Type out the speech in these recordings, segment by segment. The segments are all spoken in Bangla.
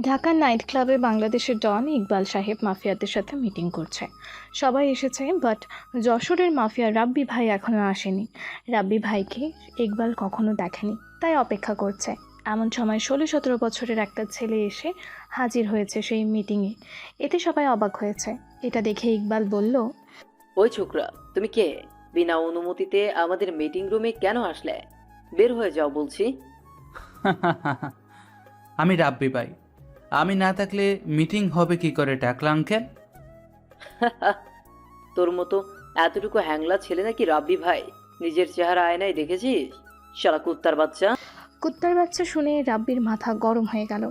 ঢাকার নাইট ক্লাবে বাংলাদেশের ডন ইকবাল সাহেব মাফিয়াদের সাথে মিটিং করছে। সবাই এসেছে, বাট যশোরের মাফিয়া রাব্বি ভাই এখনও আসেনি। রাব্বি ভাইকে ইকবাল কখনো দেখেনি, তাই অপেক্ষা করছে। এমন সময় 16-17 বছরের একটা ছেলে এসে হাজির হয়েছে সেই মিটিংয়ে। এতে সবাই অবাক হয়েছে। এটা দেখে ইকবাল বলল, ওই ছোকরা, তুমি কে? বিনা অনুমতিতে আমাদের মিটিং রুমে কেন আসলে? বের হয়ে যাও বলছি। আমি রাব্বি ভাই। আমি না থাকলে মিটিং হবে কি করে টাকলা আঙ্কেল? তোর মতো এতটুকু হ্যাংলা ছেলে নাকি রাব্বি ভাই? নিজের চেহারা আয়নায় দেখেছিস? শালা কুত্তার বাচ্চা। কুত্তার বাচ্চা শুনে রাব্বির মাথা গরম হয়ে গেল।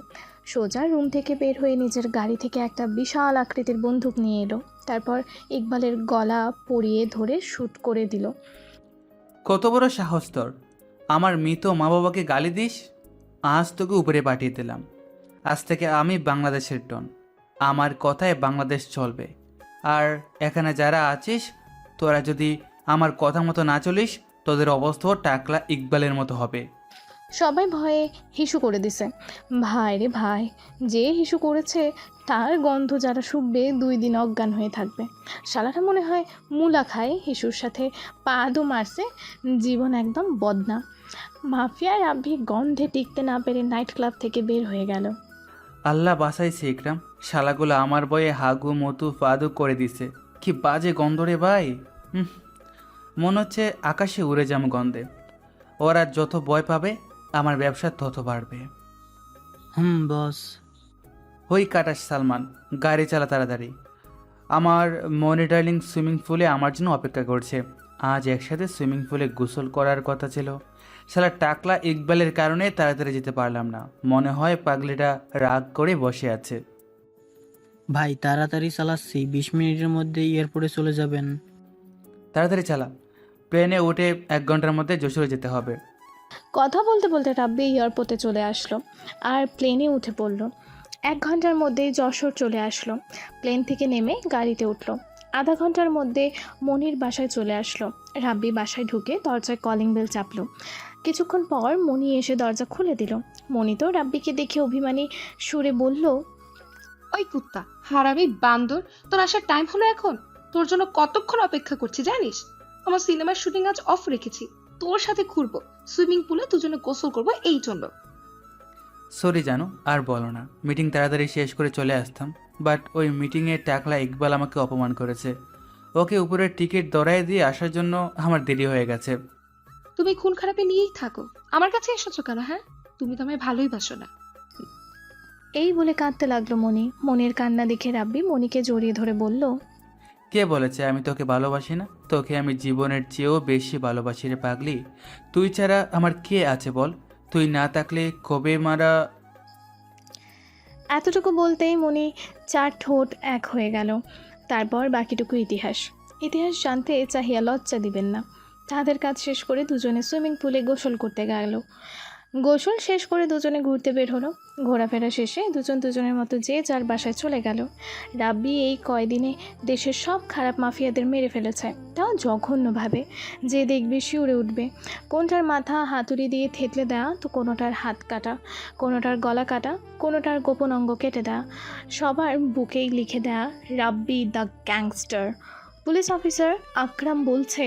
সোজা রুম থেকে বের হয়ে নিজের গাড়ি থেকে একটা বিশাল আকৃতির বন্দুক নিয়ে এলো। তারপর ইকবালের গলা পরিয়ে ধরে শ্যুট করে দিল। কত বড় সাহস তোর! আমার মৃত মা বাবাকে গালি দিস? আজ তোকে উপরে পাঠিয়ে দিলাম। আজ থেকে আমি বাংলাদেশের ডন। আমার কথায় বাংলাদেশ চলবে। আর এখানে যারা আছিস, তোরা যদি আমার কথা মতো না চলিস, তোদের অবস্থাও টাকলা ইকবালের মতো হবে। সবাই ভয়ে হিসু করে দিছে। ভাই রে ভাই, যে হিসু করেছে তার গন্ধ যারা শুকবে 2 দিন অজ্ঞান হয়ে থাকবে। শালাটা মনে হয় মুলা খায়, হিসুর সাথে পাদও মারছে। জীবন একদম বদনা। মাফিয়া রাব্বি গন্ধে টিকতে না পেরে নাইট ক্লাব থেকে বের হয়ে গেল। আল্লাহ বাসাইছে ইকরাম। শালাগুলো আমার বয়ে হাগু মতু ফাদু করে দিছে। কি বাজে গন্ধ রে ভাই! মনে হচ্ছে আকাশে উড়ে যাম গন্ধে। ওরা যত ভয় পাবে, আমার ব্যবসা তত বাড়বে। বস। হই কাটাস সালমান, গাড়ি চালা তাড়াতাড়ি। আমার মনিটারিং সুইমিং পুলে আমার জন্য অপেক্ষা করছে। আজ একসাথে সুইমিং পুলে গোসল করার কথা ছিল। শালা টাকলা ইকবালের কারণে তাড়াতাড়ি যেতে পারলাম না। মনে হয় পাগলিটা রাগ করে বসে আছে। ভাই তাড়াতাড়ি চালাচ্ছি, 20 মিনিটের মধ্যে এয়ারপোর্টে চলে যাবেন। তাড়াতাড়ি চালা, প্লেনে উঠে 1 ঘন্টার মধ্যে যশোরে যেতে হবে। কথা বলতে বলতে রাব্বি এয়ারপোর্টে চলে আসলো আর প্লেনে উঠে পড়ল। 1 ঘন্টার মধ্যেই যশোর চলে আসলো। প্লেন থেকে নেমে গাড়িতে উঠলো। আধা ঘন্টার মধ্যে মনির বাসায় চলে আসলো। রাব্বি বাসায় ঢুকে দরজায় কলিং বেল চাপলো। কিছুক্ষণ পর মনি এসে দরজা খুলে দিল। মনি তো রাব্বিকে দেখে অভিমানী সুরে বলল, ওই কুত্তা, হারামি বান্দর, তোর আসার টাইম হলো এখন? তোর জন্য কতক্ষণ অপেক্ষা করছি জানিস? আমার সিনেমার শুটিং আজ অফ রেখেছি, তোর সাথে ঘুরবো, সুইমিং পুলে দুজনে গোসল করবো এই জন্য। সরি জানো, আর বলো না। মিটিং তাড়াতাড়ি শেষ করে চলে আসতাম, বাট ওই মিটিংয়ে টাকলা ইকবাল আমাকে অপমান করেছে। ওকে উপরের টিকিট দরায় দিয়ে আসার জন্য আমার দেরি হয়ে গেছে। তুমি খুন খারাপে নিয়েই থাকো, আমার কাছে এসেছো কেন? হ্যাঁ, তুমি তো আমায় ভালোই বাসো না। এই বলে কাঁদতে লাগলো মনি। মনির কান্না দেখে রাব্বি মনিকে জড়িয়ে ধরে বলল, কে বলেছে আমি তোকে ভালোবাসি না? তোকে আমি জীবনের চেয়েও বেশি ভালোবাসি রে পাগলি। তুই ছাড়া আমার কে আছে বল? তুই না থাকলে কবে মারা। এতটুকু বলতেই মনি 4 ঠোঁট এক হয়ে গেল। তারপর বাকিটুকু ইতিহাস। ইতিহাস জানতে চাহিয়া লজ্জা দিবেন না। তাদের কাজ শেষ করে দুজনে সুইমিং পুলে গোসল করতে গেল। গোসল শেষ করে দুজনে ঘুরতে বের হলো। ঘোরাফেরা শেষে দুজন দুজনের মতো যে যার বাসায় চলে গেল। রাব্বি এই কয়দিনে দেশের সব খারাপ মাফিয়াদের মেরে ফেলেছে, তাও জঘন্যভাবে। যে দেখবে শিউরে উঠবে। কোনটার মাথা হাতুড়ি দিয়ে থেতলে দেওয়া, তো কোনোটার হাত কাটা, কোনোটার গলা কাটা, কোনোটার গোপন অঙ্গ কেটে দেওয়া। সবার বুকেই লিখে দেয়া, রাব্বি দ্য গ্যাংস্টার। পুলিশ অফিসার আকরাম বলছে,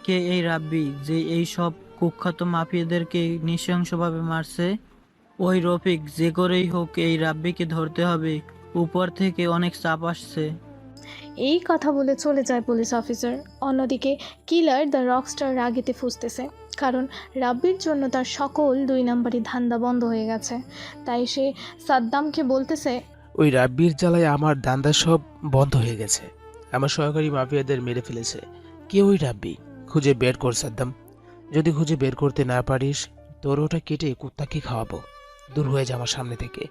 কে এই রাব্বি যে এই সব কুখ্যাত মাফিয়াদেরকে নৃশংসভাবে মারছে? ওই রফিক, যে করেই হোক এই রাব্বিকে ধরতে হবে। উপর থেকে অনেক চাপ আসছে। এই কথা বলে চলে যায় পুলিশ অফিসার। অন্যদিকে কিলার দ্য রকস্টার রাগেতে ফুঁসতেছে, কারণ রাব্বির জন্য তার সকল 2 নম্বরই ধান্দা বন্ধ হয়ে গেছে। তাই সে সাদ্দামকে বলতেছে, ওই রাব্বির জ্বালায় আমার দান্দা সব বন্ধ হয়ে গেছে। আমার সহকারী মাফিয়াদের মেরে ফেলেছে। কে ওই রাব্বি? খুঁজে বের কর সাদ্দাম। যদি খুঁজে বের করতে না পারিস, তোর ওটা কেটে কুত্তাকে খাওয়াবো। দূর হয়ে যা আমার সামনে থেকে।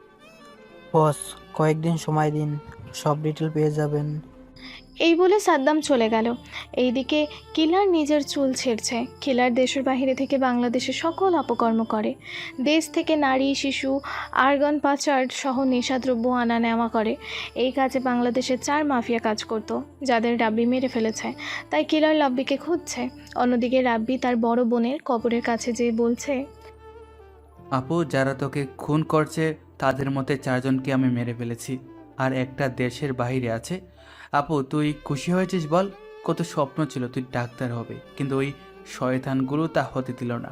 বস, কয়েকদিন সময় দিন, সব ডিটেল পেয়ে যাবেন। এই বলে সাদ্দাম চলে গেল। এইদিকে কিলার নিজের চুল ছেড়ছে। কিলার দেশের বাইরে থেকে বাংলাদেশে সকল অপকর্ম করে। দেশ থেকে নারী, শিশু, আর্গন পাচার সহ নেশাদ্রব্য আনা নেওয়া করে। এই কাজে বাংলাদেশের 4 মাফিয়া কাজ করত, যাদের রাব্বি মেরে ফেলেছে। তাই কিলার রাব্বিকে খুঁজছে। অন্যদিকে রাব্বি তার বড় বোনের কবরের কাছে যেয়ে বলছে, আপু, যারা তোকে খুন করছে তাদের মধ্যে 4 জনকে আমি মেরে ফেলেছি, আর একটা দেশের বাইরে আছে। আপু, তুই খুশি হয়েছিস বল? কত স্বপ্ন ছিল তুই ডাক্তার হবে, কিন্তু ওই শয়তানগুলো তা হতে দিল না।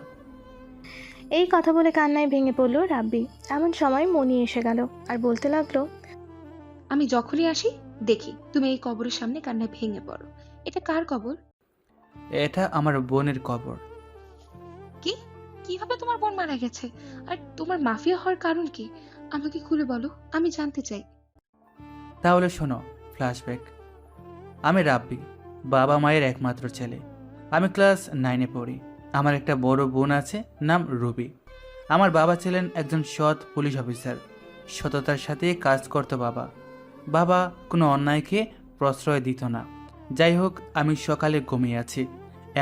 এই কথা বলে কান্নায় ভেঙে পড়ল রাব্বি। এমন সময় মনি এসে গেল আর বলতে লাগলো, আমি যখনই আসি দেখি তুমি এই কবরের সামনে কান্নায় ভেঙে পড়ো। এটা কার কবর? এটা আমার বোনের কবর। কি? কিভাবে তোমার বোন মারা গেছে? আর তোমার মাফিয়া হওয়ার কারণ কি? আমাকে খুলে বলো, আমি জানতে চাই। তাহলে শোনো, ফ্ল্যাশব্যাক। আমি রাব্বি, বাবা মায়ের একমাত্র ছেলে। আমি ক্লাস 9-এ পড়ি। আমার একটা বড় বোন আছে, নাম রুবি। আমার বাবা ছিলেন একজন সৎ পুলিশ অফিসার। সততার সাথে কাজ করতো বাবা। বাবা কোনো অন্যায়কে প্রশ্রয় দিত না। যাই হোক, আমি সকালে ঘুমিয়ে আছি,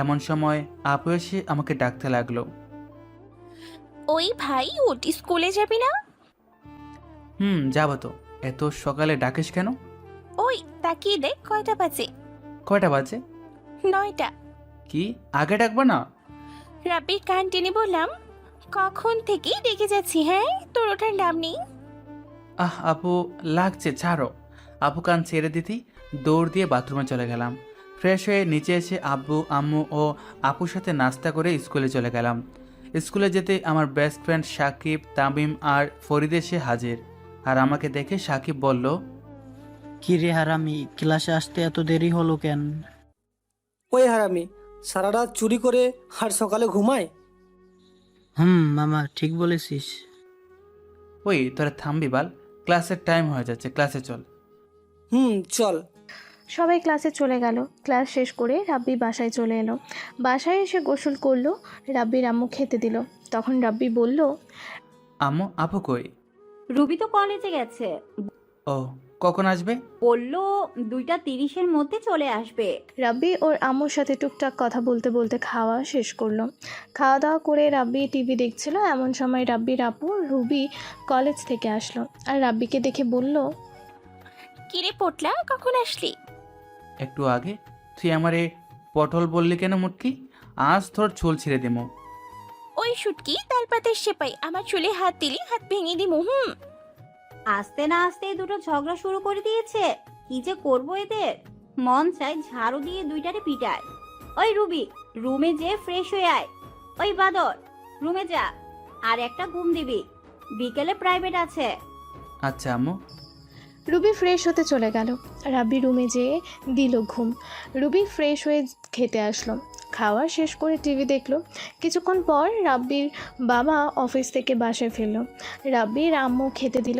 এমন সময় আপু এসে আমাকে ডাকতে লাগলো। ওই ভাই, ওটি স্কুলে যাবি না? যাবো তো। এত সকালে ডাকিস কেন? ওই তাকিয়ে দেখ কয়টা বাজে। কয়টা বাজে? 9টা। কি আগে ডাকবো না? রাব্বির কান টেনে বললাম, কখন থেকে ডেকে যাচ্ছি, হ্যাঁ তোর ওঠার নাম নেই। আপু, লাগছে, ছাড়ো। আপু কান ছেড়ে দিতেই দৌড় দিয়ে বাথরুমে চলে গেলাম। ফ্রেশ হয়ে নিচে এসে আব্বু, আম্মু ও আপুর সাথে নাস্তা করে স্কুলে চলে গেলাম। স্কুলে যেতে আমার বেস্ট ফ্রেন্ড সাকিব, তামিম আর ফরিদ এসে হাজির। আর আমাকে দেখে সাকিব বলল, কি রে হারামি, ক্লাসে আসতে এত দেরি হলো কেন? ওই হারামি সারা রাত চুরি করে আর সকালে ঘুমায়। মামা ঠিক বলেছিস। ওই তোরা থামবি বাল, ক্লাসের টাইম হয়ে যাচ্ছে, ক্লাসে চল। চল। সবাই ক্লাসে চলে গেল। ক্লাস শেষ করে রাব্বি বাসায় চলে এলো। বাসায় এসে গোসল করলো। রাব্বির আম্মু খেতে দিল। তখন রাব্বি বলল, আম্মু, আপু কই? রুবি তো কলেজে গেছে, ও, কখন আসবে? বললো 2:30-এর মধ্যে চলে আসবে। রাব্বি ওর আম্মুর সাথে টুকটাক কথা বলতে বলতে খাওয়া শেষ করলো। খাওয়া দাওয়া করে রাব্বি টিভি দেখছিল। এমন সময় রাব্বির আপু রুবি কলেজ থেকে আসলো আর রাব্বিকে দেখে বলল, কিরে পটলা, কখন আসলি? একটু আগে। তুই আমারে পটল বললি কেন মুটকি? আজ তোর চুল ছিঁড়ে দেবো। ওই শুটকি তালপাতের সেপাই, আমার চুলে হাত দিলি হাত ভেঙে দিমু। আসতে না আসতে দুটো ঝগড়া শুরু করে দিয়েছে। কি যে করবো এদের, মন চাই ঝাড়ু দিয়ে দুইটারে পিটায়। ওই রুবি, রুমে যে ফ্রেশ হয়ে আয়। ওই বাদর, রুমে যা, আর একটা ঘুম দিবি, বিকেলে প্রাইভেট আছে। আচ্ছা আম্মু। রুবি ফ্রেশ হতে চলে গেল। রাব্বি রুমে যেয়ে দিল ঘুম। রুবি ফ্রেশ হয়ে খেতে আসলো। খাওয়া শেষ করে টিভি দেখলো। কিছুক্ষণ পর রাব্বির বাবা অফিস থেকে বাসায় ফিরল। রাব্বির আম্মু খেতে দিল।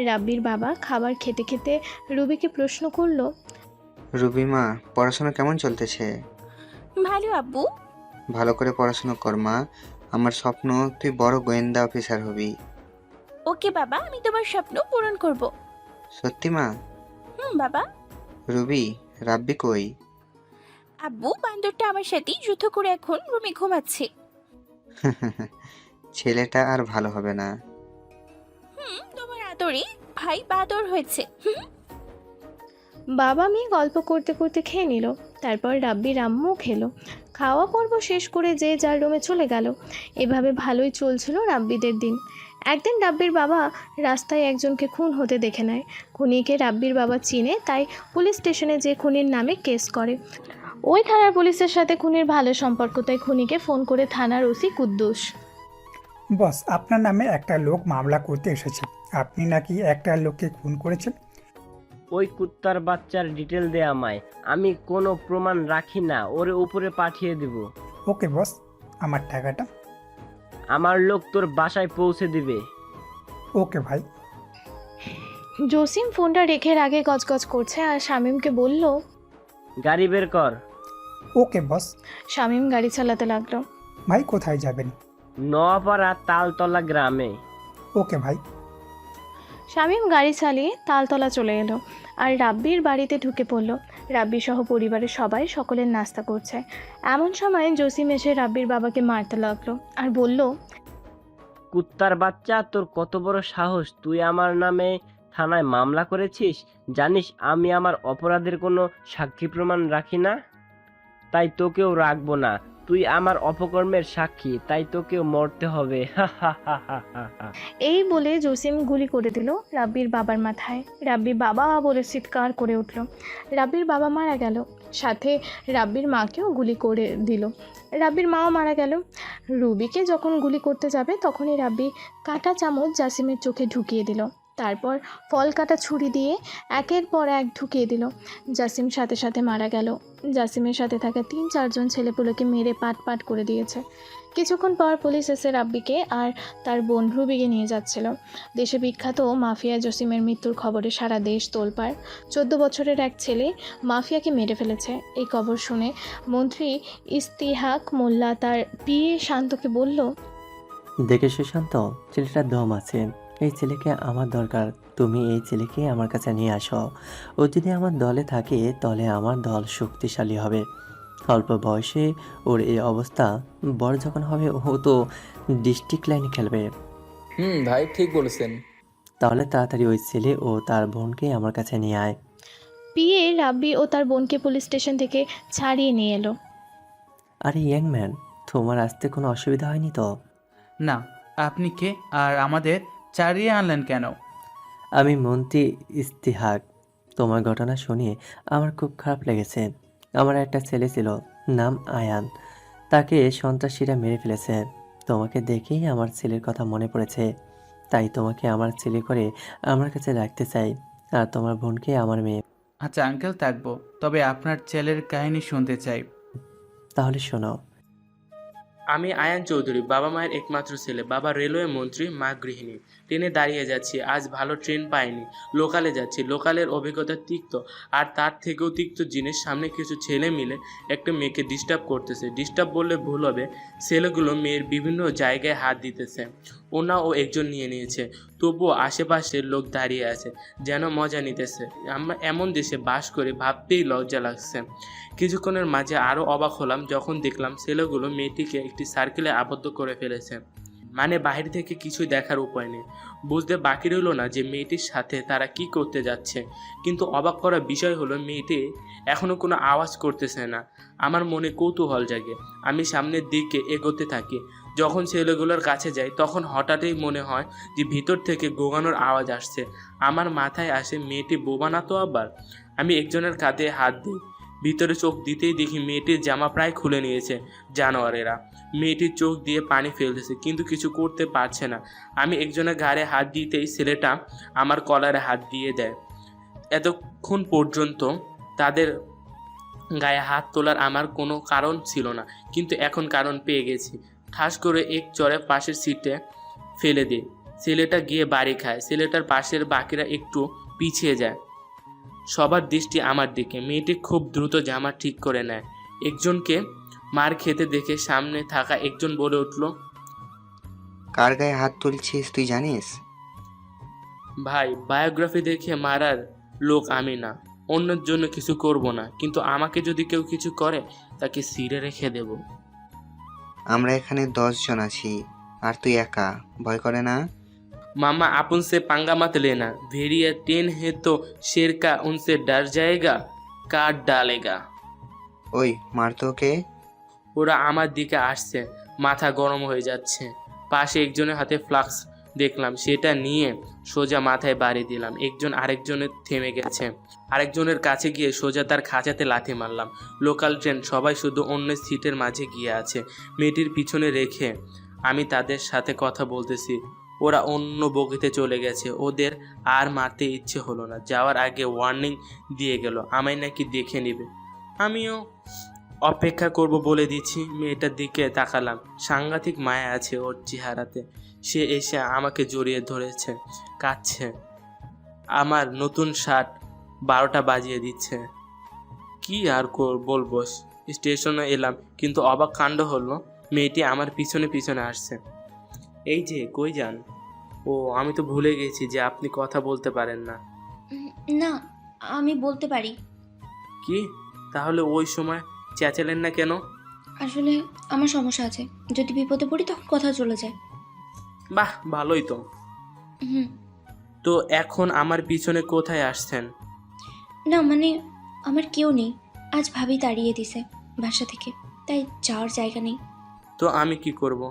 রাব্বির বাবা খাবার খেতে খেতে রুবিকে প্রশ্ন করলো, রুবিমা, পড়াশোনা কেমন চলতেছে? ভালো আব্বু। ভালো করে পড়াশোনা কর মা। আমার স্বপ্ন তুই বড় গোয়েন্দা অফিসার হবি। ওকে বাবা, আমি তোমার স্বপ্ন পূরণ করব। সত্যি মা? বাবা। রুবি, রাব্বি কই? আব্বু, বান্দরটা আমার সাথে যুদ্ধ করে এখন রুমে ঘুমাচ্ছে। ছেলেটা আর ভালো হবে না। তোমার আদরে ভাই বাদর হয়েছে। বাবা মেয়ে গল্প করতে করতে খেয়ে নিল। তারপর রাব্বির আম্মু খেলো। খাওয়া পর্ব শেষ করে যে যার রুমে চলে গেল। এভাবে ভালোই চলছিল রাব্বিদের দিন। একদিন রাব্বির বাবা রাস্তায় একজনকে খুন হতে দেখে নেয়। খুনিকে রাব্বির বাবা চিনে, তাই পুলিশ স্টেশনে যে খুনির নামে কেস করে। ওই থানার পুলিশের সাথে খুনির ভালো সম্পর্ক, তাই খুনিকে ফোন করে থানার ওসি কুদ্দুস। বস, আপনার নামে একটা লোক মামলা করতে এসেছে। আপনি নাকি একটা লোককে খুন করেছেন। ওই কুত্তার বাচ্চার ডিটেল দে আমায়, আমি কোনো প্রমাণ রাখি না, ওরে উপরে পাঠিয়ে দিব। ওকে বস, আমার টাকাটা। আমার লোক তোর বাসায় পৌঁছে দিবে। ওকে ভাই। জসিম ফোনটা রেখে আগে গজগজ করছে আর শামীমকে বলল, গাড়ি বের কর। ওকে বস। শামীম গাড়ি চালাতে লাগলো। ভাই কোথায় যাবেন? নোয়াপাড়া তালতলা গ্রামে। ওকে ভাই। শামীম গাড়ি চালিয়ে তালতলা চলে এলো আর রাব্বির বাড়িতে ঢুকে পড়ল। রাব্বি সহ পরিবারের সবাই সকলের নাস্তা করছে। এমন সময় জসিম এসে রাব্বির বাবাকে মারতে লাগলো আর বলল, কুত্তার বাচ্চা, তোর কত বড় সাহস! তুই আমার নামে থানায় মামলা করেছিস? জানিস আমি আমার অপরাধের কোনো সাক্ষী প্রমাণ রাখি না, তাই তোকেও রাখবো না। তুই আমার অপকর্মের সাক্ষী, তাই তোকেও মরতে হবে। হা হা হা হা হা হা। এই বলে জসিম গুলি করে দিল রাব্বির বাবার মাথায়। রাব্বি বাবা বলে চিৎকার করে উঠল। রাব্বির বাবা মারা গেল, সাথে রাব্বির মাকেও গুলি করে দিল। রাব্বির মাও মারা গেল। রুবিকে যখন গুলি করতে যাবে তখনই রাব্বি কাঁটা চামচ জাসিমের চোখে ঢুকিয়ে দিল। তারপর ফল কাটা ছুরি দিয়ে একের পর এক ঢুকিয়ে দিল। জাসিম সাথে সাথে মারা গেল। জাসিমের সাথে থাকা 3-4 ছেলেপুলেকে মেরে পাট পাট করে দিয়েছে। কিছুক্ষণ পর পুলিশ এসে রাব্বিকে আর তার বোন রুবিকে নিয়ে যাচ্ছিল। দেশে বিখ্যাত মাফিয়া জসিমের মৃত্যুর খবরে সারা দেশ তোলপাড়। 14 বছরের এক ছেলে মাফিয়াকে মেরে ফেলেছে। এই খবর শুনে মন্ত্রী ইস্তিহাক মোল্লা তার পিএ শান্তকে বলল, দেখে সুশান্ত, ছেলেটার দম আছে। এই ছেলেকে আমার দরকার। তুমি এই ছেলেকে আমার কাছে নিয়ে আসো। ও যদি আমার দলে থাকে তাহলে আমার দল শক্তিশালী হবে। অল্প বয়সে ওর এই অবস্থা, বড় যখন হবে ও তো ডিস্ট্রিক্ট লাইনে খেলবে। ভাই ঠিক বলেছেন। তাহলে তাড়াতাড়ি ওই ছেলে ও তার বোনকে আমার কাছে নিয়ে আয়। পিএ রাব্বি ও তার বোনকে পুলিশ স্টেশন থেকে ছাড়িয়ে নিয়ে এলো। আরে ইয়াং ম্যান, তোমার আসতে কোনো অসুবিধা হয়নি তো? না, আপনি কে আর আমাদের চারিয়ে আনলেন কেন? আমি মন্ত্রী ইস্তিহাক। তোমার ঘটনা শুনে আমার খুব খারাপ লেগেছে। আমার একটা ছেলে ছিল, নাম আয়ান। তাকে সন্ত্রাসীরা মেরে ফেলেছে। তোমাকে দেখেই আমার ছেলের কথা মনে পড়েছে, তাই তোমাকে আমার ছেলে করে আমার কাছে রাখতে চাই, আর তোমার বোনকে আমার মেয়ে। আচ্ছা আঙ্কেল, থাকবো, তবে আপনার ছেলের কাহিনী শুনতে চাই। তাহলে শোনো। আমি আয়ান চৌধুরী, বাবা মায়ের একমাত্র ছেলে। বাবা রেলওয়ে মন্ত্রী, মা গৃহিণী। ট্রেনে দাঁড়িয়ে যাচ্ছি, আজ ভালো ট্রেন পাইনি। লোকালে যাচ্ছি, লোকালের অভিজ্ঞতা তিক্ত, আর তার থেকেও তিক্ত জিনিস, সামনে কিছু ছেলে মিলে একটা মেয়েকে ডিস্টার্ব করতেছে। ডিস্টার্ব বললে ভুল হবে, ছেলেগুলো মেয়ের বিভিন্ন জায়গায় হাত দিতেছে। ওনা ও একজন নিয়ে নিয়েছে, তবুও আশেপাশের লোক দাঁড়িয়ে আছে, যেন মজা নিতেছে। আমরা এমন দেশে বাস করে ভাবতেই লজ্জা লাগছে। কিছুক্ষণের মাঝে আরও অবাক হলাম যখন দেখলাম ছেলেগুলো মেয়েটিকে একটি সার্কেলে আবদ্ধ করে ফেলেছে। মানে বাহির থেকে কিছুই দেখার উপায় নেই, বুঝতে বাকি রইল না যে মেয়েটির সাথে তারা কি করতে যাচ্ছে। কিন্তু অবাক করার বিষয় হলো মেয়েটি এখনও কোনো আওয়াজ করতেছে না। আমার মনে কৌতূহল জাগে, আমি সামনের দিকে এগোতে থাকি। যখন ছেলেগুলোর কাছে যাই তখন হঠাৎই মনে হয় যে ভিতর থেকে গোগানোর আওয়াজ আসছে। আমার মাথায় আসে মেয়েটি বোবা না তো আবার। আমি একজনের কাঁধে হাত দিই, ভিতরে চোখ দিতেই দেখি মেয়েটির জামা প্রায় খুলে নিয়েছে জানোয়ারেরা। মেয়েটির চোখ দিয়ে পানি ফেলতেছে, কিন্তু কিছু করতে পারছে না। আমি একজনের ঘাড়ে হাত দিতেই ছেলেটা আমার কলারে হাত দিয়ে দেয়। এতক্ষণ পর্যন্ত তাদের গায়ে হাত তোলার আমার কোনো কারণ ছিল না, কিন্তু এখন কারণ পেয়ে গেছি। ঠাস করে এক চড়ে পাশের সিটে ফেলে দিই। ছেলেটা গিয়ে বাড়ি খায়। ছেলেটার পাশের বাকিরা একটু পিছিয়ে যায়। সবার দৃষ্টি আমার দিকে। মেয়েটি খুব দ্রুত জামা ঠিক করে নেয়। একজনকে মার খেতে দেখে সামনে থাকা একজন বলে উঠল, কার গায়ে হাত তুলছিস তুই জানিস? ভাই, বায়োগ্রাফি দেখে মারার লোক আমি না, অন্যের জন্য কিছু করব না, কিন্তু আমাকে যদি কেউ কিছু করে তাকে সিরে রেখে দেব। আমরা এখানে 10 জন আছি, আর তুই একা, ভয় করে না? मामा आप उनसे पंगा मत लेना, भेड़िया 10 है तो शेर का उनसे डर जाएगा, काट डालेगा। ওই মারতো কে? ওরা আমার দিকে আসছে, মাথা গরম হয়ে যাচ্ছে। পাশে একজনের হাতে ফ্লাক্স দেখলাম, সেটা নিয়ে সোজা মাথায় বাড়ি দিলাম। একজন আরেকজনের থেমে গেছে, আরেকজনের কাছে গিয়ে সোজা তার খাঁচাতে লাথি মারলাম। লোকাল ট্রেন, সবাই শুধু অন্য সিটের মাঝে গিয়ে আছে। মেয়েটির পিছনে রেখে আমি তাদের সাথে কথা বলতেছি। ওরা অন্য বগিতে চলে গেছে। ওদের আর মারতে ইচ্ছে হলো না। যাওয়ার আগে ওয়ার্নিং দিয়ে গেল, আমায় নাকি দেখে নেবে। আমিও অপেক্ষা করব বলে দিচ্ছি। মেয়েটার দিকে তাকালাম, সাংঘাতিক মায়া আছে ওর চেহারাতে। সে এসে আমাকে জড়িয়ে ধরেছে, কাঁদছে। আমার নতুন শার্ট 12টা বাজিয়ে দিচ্ছে। কি আর বলবো, স্টেশনে এলাম, কিন্তু অবাক কাণ্ড হলো মেয়েটি আমার পিছনে পিছনে আসছে। এই যে, কই যান? ও, আমি তো ভুলে গেছি যে আপনি কথা বলতে পারেন না। না, আমি বলতে পারি। কি? তাহলে ওই সময় চেঁচালেন না কেন? আসলে আমার সমস্যা আছে, যদি বিপদে পড়ি তখন কথা চলে যায়। বাহ, ভালোই তো। হুম। তো এখন আমার পিছনে কোথায় আসছেন? না মানে আমার কেউ নেই, আজ ভাবি তাড়িয়ে দিছে বাসা থেকে, তাই যাওয়ার জায়গা নেই। তো আমি কি করব?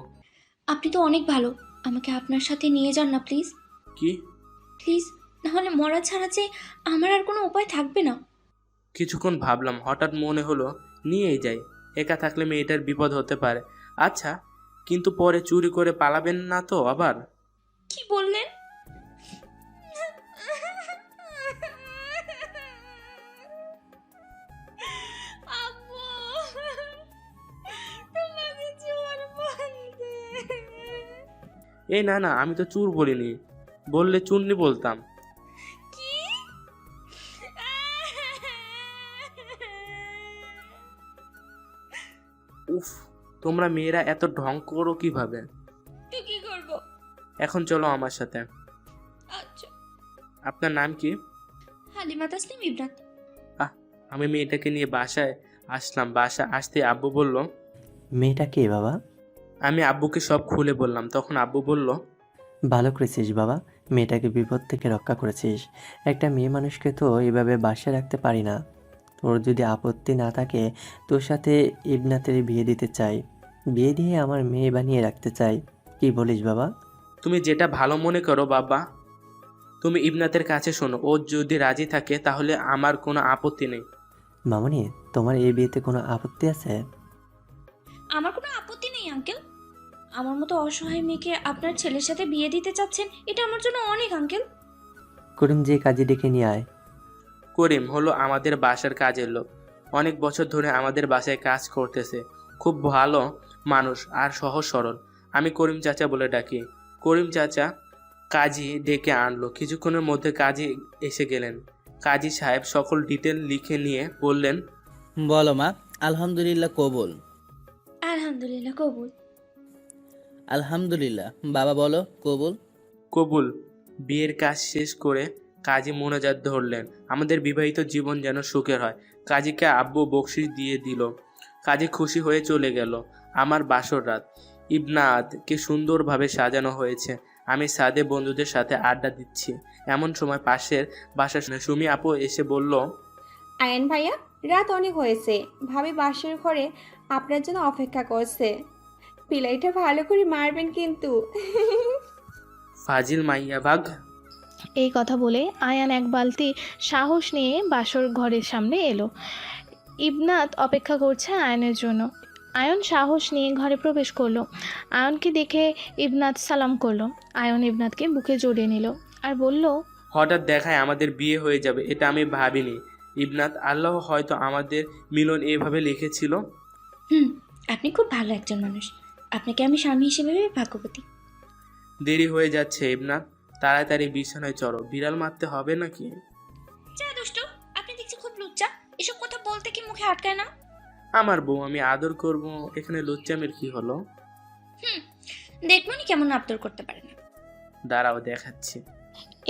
আপনি তো অনেক ভালো, আমাকে আপনার সাথে নিয়ে যান না প্লিজ। কি? প্লিজ, নাহলে মরা ছাড়া যে আমার আর কোনো উপায় থাকবে না। কিছুক্ষণ ভাবলাম, হঠাৎ মনে হলো নিয়েই যাই, একা থাকলে মেয়েটার বিপদ হতে পারে। আচ্ছা, কিন্তু পরে চুরি করে পালাবেন না তো আবার? কি বললেন? আব্বু, তোমাকে চোর বলতে। এই না না, আমি তো চুর বলিনি, বললে চুন্নি বলতাম। কি? উফ, তোমরা মেয়েরা এত ঢং করো কিভাবে? তো কি করব? এখন চলো আমার সাথে। আচ্ছা। আপনার নাম কি? হালিমা তাসলিম ইবরাত। আমি মেয়েটাকে নিয়ে বাসায় আসলাম। বাসা আসতে আব্বু বলল, মেয়েটা কে বাবা? আমি আব্বুকে সব খুলে বললাম। তখন আব্বু বলল, ভালো করেছিস বাবা, মেয়েটাকে বিপদ থেকে রক্ষা করেছিস। একটা মেয়ে মানুষকে তো এভাবে বাসায় রাখতে পারি না। তোর যদি আপত্তি না থাকে তোর সাথে ইবনাতের বিয়ে দিতে চাই, বিয়ে দিয়ে আমার মেয়ে বানিয়ে রাখতে চাই। কি বলিস বাবা? তুমি যেটা ভালো মনে করো বাবা। তুমি ইবনাতের কাছে শোনো, ও যদি রাজি থাকে তাহলে আমার কোনো আপত্তি নেই। মামনি, তোমার এই বিয়েতে কোনো আপত্তি আছে? আমার কোনো আপত্তি নেই আঙ্কেল। আমার মতো অসহায় মেয়েকে আপনার ছেলের সাথে বিয়ে দিতে চাচ্ছেন, এটা আমার জন্য অনেক আঙ্কেল। করিম, যে কাজে ডেকে নিয়ে আয়। করিম হলো আমাদের বাসার কাজের লোক, অনেক বছর ধরে আমাদের বাসায় কাজ করতেছে। খুব ভালো মানুষ আর সহজ সরল। আমি করিম চাচা বলে ডাকি। করিম চাচা কাজী ডেকে আনলো। কিছুক্ষণের মধ্যে কাজী এসে গেলেন। কাজী সাহেব সকল ডিটেল লিখে নিয়ে বললেন, বলো মা। আলহামদুলিল্লাহ কবুল। আলহামদুলিল্লাহ কবুল। আলহামদুলিল্লাহ। বাবা বলো কবুল। কবুল। বিয়ের কাজ শেষ করে কাজী মোনাজাত ধরলেন। আমাদের বিবাহিত জীবন যেন সুখের হয়। কাজীকে আব্বু বকশিশ দিয়ে দিল। কাজী খুশি হয়ে চলে গেল। আমার বাসর রাত। ইবনাতকে সুন্দরভাবে সাজানো হয়েছে। আমি সাদে বন্ধুদের সাথে আড্ডা দিচ্ছি। এমন সময় পাশের বাসার সুমি আপু এসে বলল, আয়ান ভাইয়া, রাত অনেক হয়েছে, ভাবি বাসের ঘরে আপনার জন্য অপেক্ষা করছে। পিলাইটা ভালো করে মারবেন কিন্তু। ফাজিল মাইয়া বাঘ। এই কথা বলে আয়ান এক বালতি সাহস নিয়ে বাসর ঘরের সামনে এলো। ইবনাত অপেক্ষা করছে আয়নের জন্য। আয়ন সাহস নিয়ে ঘরে প্রবেশ করলো। আয়নকে দেখে ইবনাত সালাম করলো। আয়ন ইবনাতকে বুকে জড়িয়ে নিল আর বলল, হঠাৎ দেখায় আমাদের বিয়ে হয়ে যাবে, এটা আমি ভাবিনি। ইবনাত, আল্লাহ হয়তো আমাদের মিলন এভাবে লিখেছিল। আপনি খুব ভালো একজন মানুষ, আপনাকে আমি স্বামী হিসেবে ভেবে ভাগ্যবতী। দেরি হয়ে যাচ্ছে ইবনাত, তাড়াতাড়ি বিছানায় চড়ো। বিড়াল মারতে হবে নাকি? যা দুষ্টু, আপনি দেখছি খুব লুচ্চা, এসব কথা বলতে কি মুখে আটকায় না? আমার বউ, আমি আদর করব, এখানে লুচ্চামের কি হলো? দেখবনি কেমন আদর করতে পারে না। দাঁড়াও দেখাচ্ছি।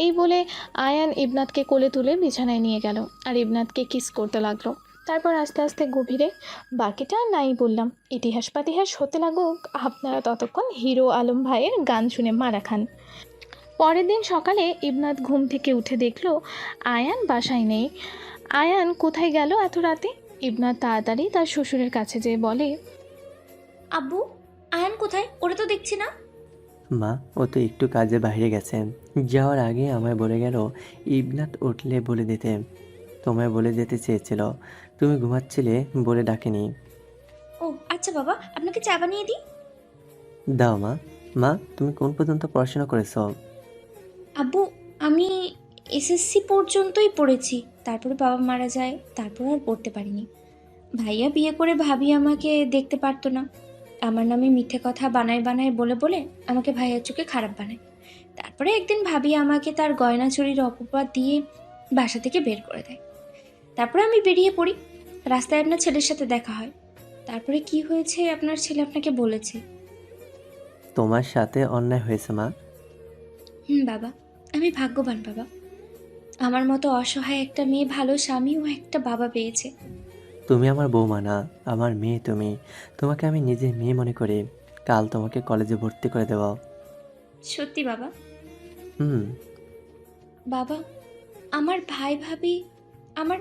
এই বলে আয়ান ইবনাতকে কোলে তুলে বিছানায় নিয়ে গেল আর ইবনাতকে কিস করতে লাগলো। তারপর আস্তে আস্তে গভীরে, বাকিটা নাই বললাম। ইতিহাস পাতিহাস হতে লাগুক, আপনারা ততক্ষণ হিরো আলম ভাইয়ের গান শুনে মারা খান। পরের দিন সকালে ইবনাত ঘুম থেকে উঠে দেখলো আয়ান বাসায় নেই। আয়ান কোথায় গেল এত রাতে? ইবনাত তাড়াতাড়ি তার শ্বশুরের কাছে যেয়ে বলে, আব্বু, আয়ান কোথায়? ওরা তো দেখছি না। মা, ও তো একটু কাজে বাইরে গেছেন। যাওয়ার আগে আমায় বলে গেল ইবনাত উঠলে বলে দিতে। তোমায় বলে যেতে চেয়েছিল, তুমি ঘুমাচ্ছিলে বলে ডাকেনি। ও আচ্ছা বাবা, আপনাকে চা বানিয়ে দিই? দাও মা। মা, তুমি কোন পর্যন্ত পড়াশোনা করেছো? আব্বু, আমি এসএসসি পর্যন্তই পড়েছি, তারপরে বাবা মারা যায়, তারপর আর পড়তে পারিনি। ভাইয়া বিয়ে করে ভাবি আমাকে দেখতে পারতো না। আমার নামে মিথ্যে কথা বানায় বানায় বলে বলে আমাকে ভাইয়ার চোখে খারাপ বানায়। তারপরে একদিন ভাবি আমাকে তার গয়না চুরির অপবাদ দিয়ে বাসা থেকে বের করে দেয়। তারপরে আমি বেরিয়ে পড়ি। রাস্তায় আপনার ছেলের সাথে দেখা হয়। তারপরে কি হয়েছে আপনার ছেলে আপনাকে বলেছে। তোমার সাথে অন্যায় হয়েছে মা। বাবা, আমি ভাগ্যবান বাবা। আমার মতো অসহায় একটা মেয়ে ভালো স্বামী ও একটা বাবা পেয়েছে। তুমি আমার বৌমা না, আমার মেয়ে তুমি। তোমাকে আমি নিজের মেয়ে মনে করি। কাল তোমাকে কলেজে ভর্তি করে দেব। সত্যি বাবা? হুম। বাবা, আমার ভাই ভাবি আমার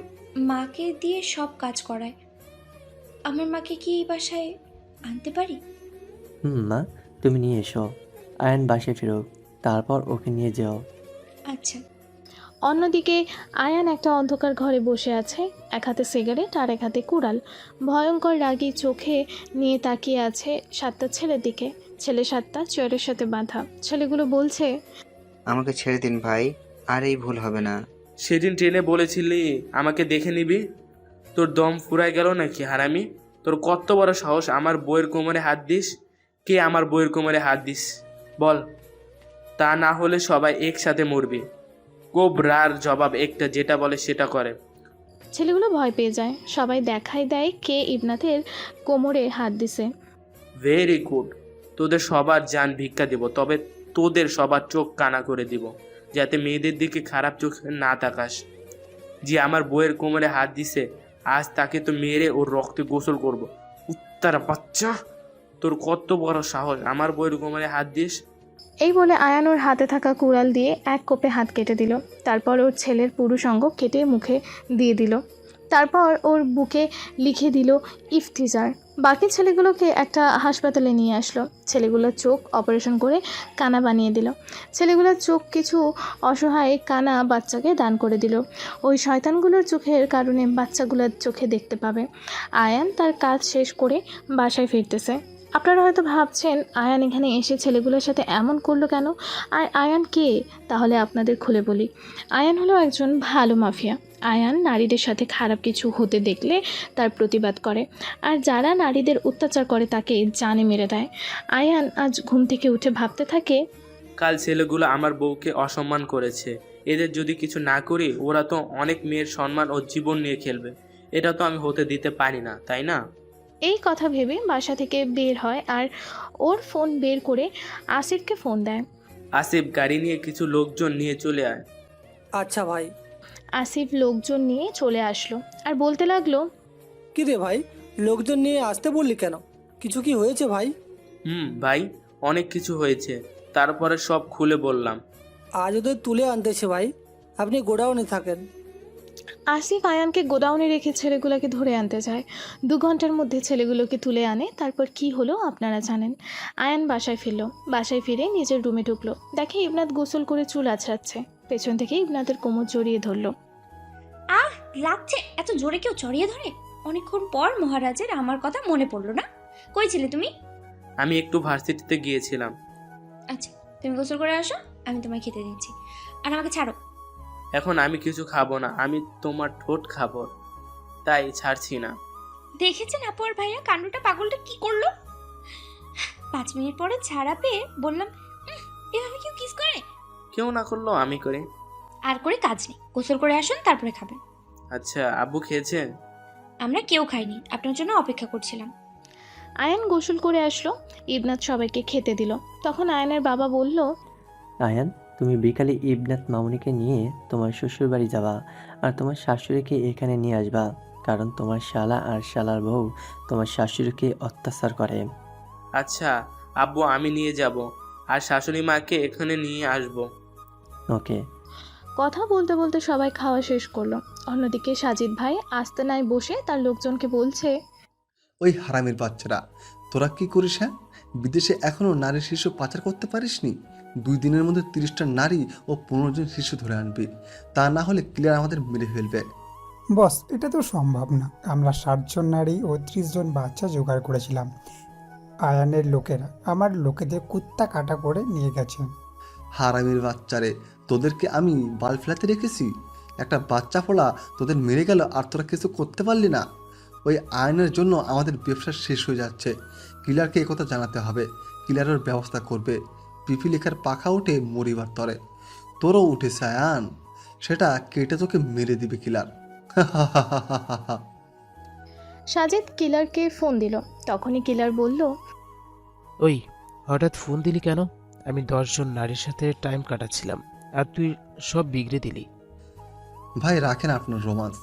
মাকে দিয়ে সব কাজ করায়। আমার মাকে কি এই বাসায় আনতে পারি? মা, তুমি নিয়ে এসো। আয়ান বাসায় ফিরুক, তারপর ওকে নিয়ে যাও। আচ্ছা। অন্যদিকে আয়ান একটা অন্ধকার ঘরে বসে আছে, এক হাতে সিগারেট আর এক হাতে কুড়াল। ভয়ঙ্কর রাগী চোখে নিয়ে তাকিয়ে আছে 7টা ছেলের দিকে। ছেলে 7টা চেয়ারের সাথে বাঁধা। ছেলেগুলো বলছে, আমাকে ছেড়ে দিন ভাই, আর এই ভুল হবে না। সেদিন ট্রেনে বলেছিলি আমাকে দেখে নিবি, তোর দম ফুরায় গেল নাকি হারামি? তোর কত বড় সাহস আমার বইয়ের কোমরে হাত দিস? কে আমার বইয়ের কোমরে হাত দিস বল, তা না হলে সবাই একসাথে মরবি। কোবরার জবাব একটা, যেটা বলে সেটা করে। ছেলেগুলো ভয় পেয়ে যায়। সবাই দেখাই দেয় কে ইবনাথের কোমরে হাত দিছে। ভেরি গুড, তোদের সবার জান ভিক্ষা দিব, তবে তোদের সবার চোখ কানা করে দিব, যাতে মেয়েদের দিকে খারাপ চোখে না তাকাস। যে আমার বইয়ের কোমরে হাত দিছে, আজ তাকে তো মেরে ওর রক্তে গোসল করব। উত্তর বাচ্চা, তোর কত বড় সাহস আমার বইয়ের কোমরে হাত দিস? এই বলে আয়ান ওর হাতে থাকা কুড়াল দিয়ে এক কোপে হাত কেটে দিল। তারপর ওর ছেলের পুরুষ অঙ্গ কেটে মুখে দিয়ে দিল। তারপর ওর বুকে লিখে দিল ইফতিজার। বাকি ছেলেগুলোকে একটা হাসপাতালে নিয়ে আসলো। ছেলেগুলোর চোখ অপারেশন করে কানা বানিয়ে দিল। ছেলেগুলোর চোখ কিছু অসহায় কানা বাচ্চাকে দান করে দিল। ওই শয়তানগুলোর চোখের কারণে বাচ্চাগুলোর চোখে দেখতে পাবে। আয়ান তার কাজ শেষ করে বাসায় ফিরতেছে। আপনারা হয়তো ভাবছেন আয়ান এখানে এসে ছেলেগুলোর সাথে এমন করলো কেন, আর আয়ান কে? তাহলে আপনাদের খুলে বলি। আয়ান হলো একজন ভালো মাফিয়া। আয়ান নারীদের সাথে খারাপ কিছু হতে দেখলে তার প্রতিবাদ করে, আর যারা নারীদের অত্যাচার করে তাকে জানে মেরে দেয়। আয়ান আজ ঘুম থেকে উঠে ভাবতে থাকে, কাল ছেলেগুলো আমার বউকে অসম্মান করেছে, এদের যদি কিছু না করি ওরা তো অনেক মেয়ের সম্মান ও জীবন নিয়ে খেলবে। এটা তো আমি হতে দিতে পারি না, তাই না? এই কথা ভেবে বাসা থেকে বের হয় আর ওর ফোন বের করে আসিফকে ফোন দেয়। আসিফ, গাড়ি নিয়ে কিছু লোকজন নিয়ে চলে আয়। আচ্ছা ভাই। আসিফ লোকজন নিয়ে চলে আসলো আর বলতে লাগলো, কি রে ভাই, লোকজন নিয়ে আসতে বললি কেন? কিছু কি হয়েছে ভাই? ভাই, অনেক কিছু হয়েছে, তারপরে সব খুলে বললাম। আজ ওদের তুলে আনতেছে ভাই, আপনি গোডাউনে থাকেন। আসিফ আয়ানকে গোডাউনে রেখে ছেলেগুলোকে ধরে আনতে যায়। 2 ঘন্টার মধ্যে ছেলেগুলোকে তুলে আনে। তারপর কি হলো আপনারা জানেন। আয়ান বাসায় ফিরল। বাসায় ফিরে নিজের রুমে ঢুকলো। দেখে ইবনাথ গোসল করে চুল আছড়াচ্ছে। পেছন থেকে ইবনাথের কোমর জড়িয়ে ধরলো। আহ, লাগছে! এত জোরে কেউ জড়িয়ে ধরে? অনেকক্ষণ পর মহারাজের আমার কথা মনে পড়লো না? কই ছিলে তুমি? আমি একটু ভার্সিটিতে গিয়েছিলাম। আচ্ছা, তুমি গোসল করে আসো, আমি তোমায় খেতে দিচ্ছি। আর আমাকে ছাড়ো। এখন আমি কিছু খাবো না, আমি তোমার ঠোঁট খাবো, তাই ছাড়ছি না। দেখেছেন আপু আর ভাইয়া কাণ্ডটা, পাগলটা কি করলো? 5 মিনিট পরে ছাড়া পেয়ে বললাম, এভাবে কেউ কিস করে? কেউ না করলো আমি করি। আর করে কাজ নেই, গোসল করে আসুন তারপরে খাবেন। আচ্ছা, আব্বু খেয়েছে? আমরা কেউ খাইনি, আপনার জন্য অপেক্ষা করছিলাম। আয়ান গোসল করে আসলো। ইবনাথ সবাইকে খেতে দিল। তখন আয়ানের বাবা বলল, আয়ান, তুমি বিকালে ইবনাথ মামুনিকে নিয়ে তোমার শ্বশুর বাড়ি যাবা, আর তোমার শাশুড়িকে এখানে নিয়ে আসবা, কারণ তোমার শালা আর শালার বউ তোমার শাশুড়িকে অত্যাচার করে। আচ্ছা আব্বু, আমি নিয়ে যাব, আর শাশুড়ি মাকে এখানে নিয়ে আসব। ওকে। কথা বলতে বলতে সবাই খাওয়া শেষ করলো। অন্যদিকে সাজিদ ভাই আস্তানায় বসে তার লোকজনকে বলছে, ওই হারামির বাচ্চারা, তোরা কি করিস? হ্যাঁ, বিদেশে এখনও নারী শিশু পাচার করতে পারিসনি? 2 দিনের মধ্যে 30টা নারী ও 15 জন শিশু ধরে আনবি, তা না হলে ক্লিয়ার আমাদের মেরে ফেলবে। বস, এটা তো সম্ভব না। আমরা 60 জন নারী ও 30 জন বাচ্চা জোগাড় করেছিলাম। আয়ানের লোকেরা আমার লোকেদের কুত্তা কাটা করে নিয়ে গেছে। হারামির বাচ্চারে, তোদেরকে আমি বাল ফেলাতে রেখেছি? একটা বাচ্চা ফোলা তোদের মেরে গেল আর তোরা কিছু করতে পারলি না? ওই আয়নের জন্য আমাদের ব্যবসা শেষ হয়ে যাচ্ছে। কিলারকে একথা জানাতে হবে, কিলারের ব্যবস্থা করবে। পিপিলিকার পাখা উঠে মরিবার তরে, তোরও উঠেছে আয়ান, সেটা কেটে তোকে মেরে দিবে কিলার। সাজিদ কিলারকে ফোন দিল। তখনই কিলার বলল, ওই হঠাৎ ফোন দিলি কেন? আমি 10 জন নারীর সাথে টাইম কাটাচ্ছিলাম আর তুই সব বিগড়ে দিলি। ভাই রাখেন আপনার রোমান্স।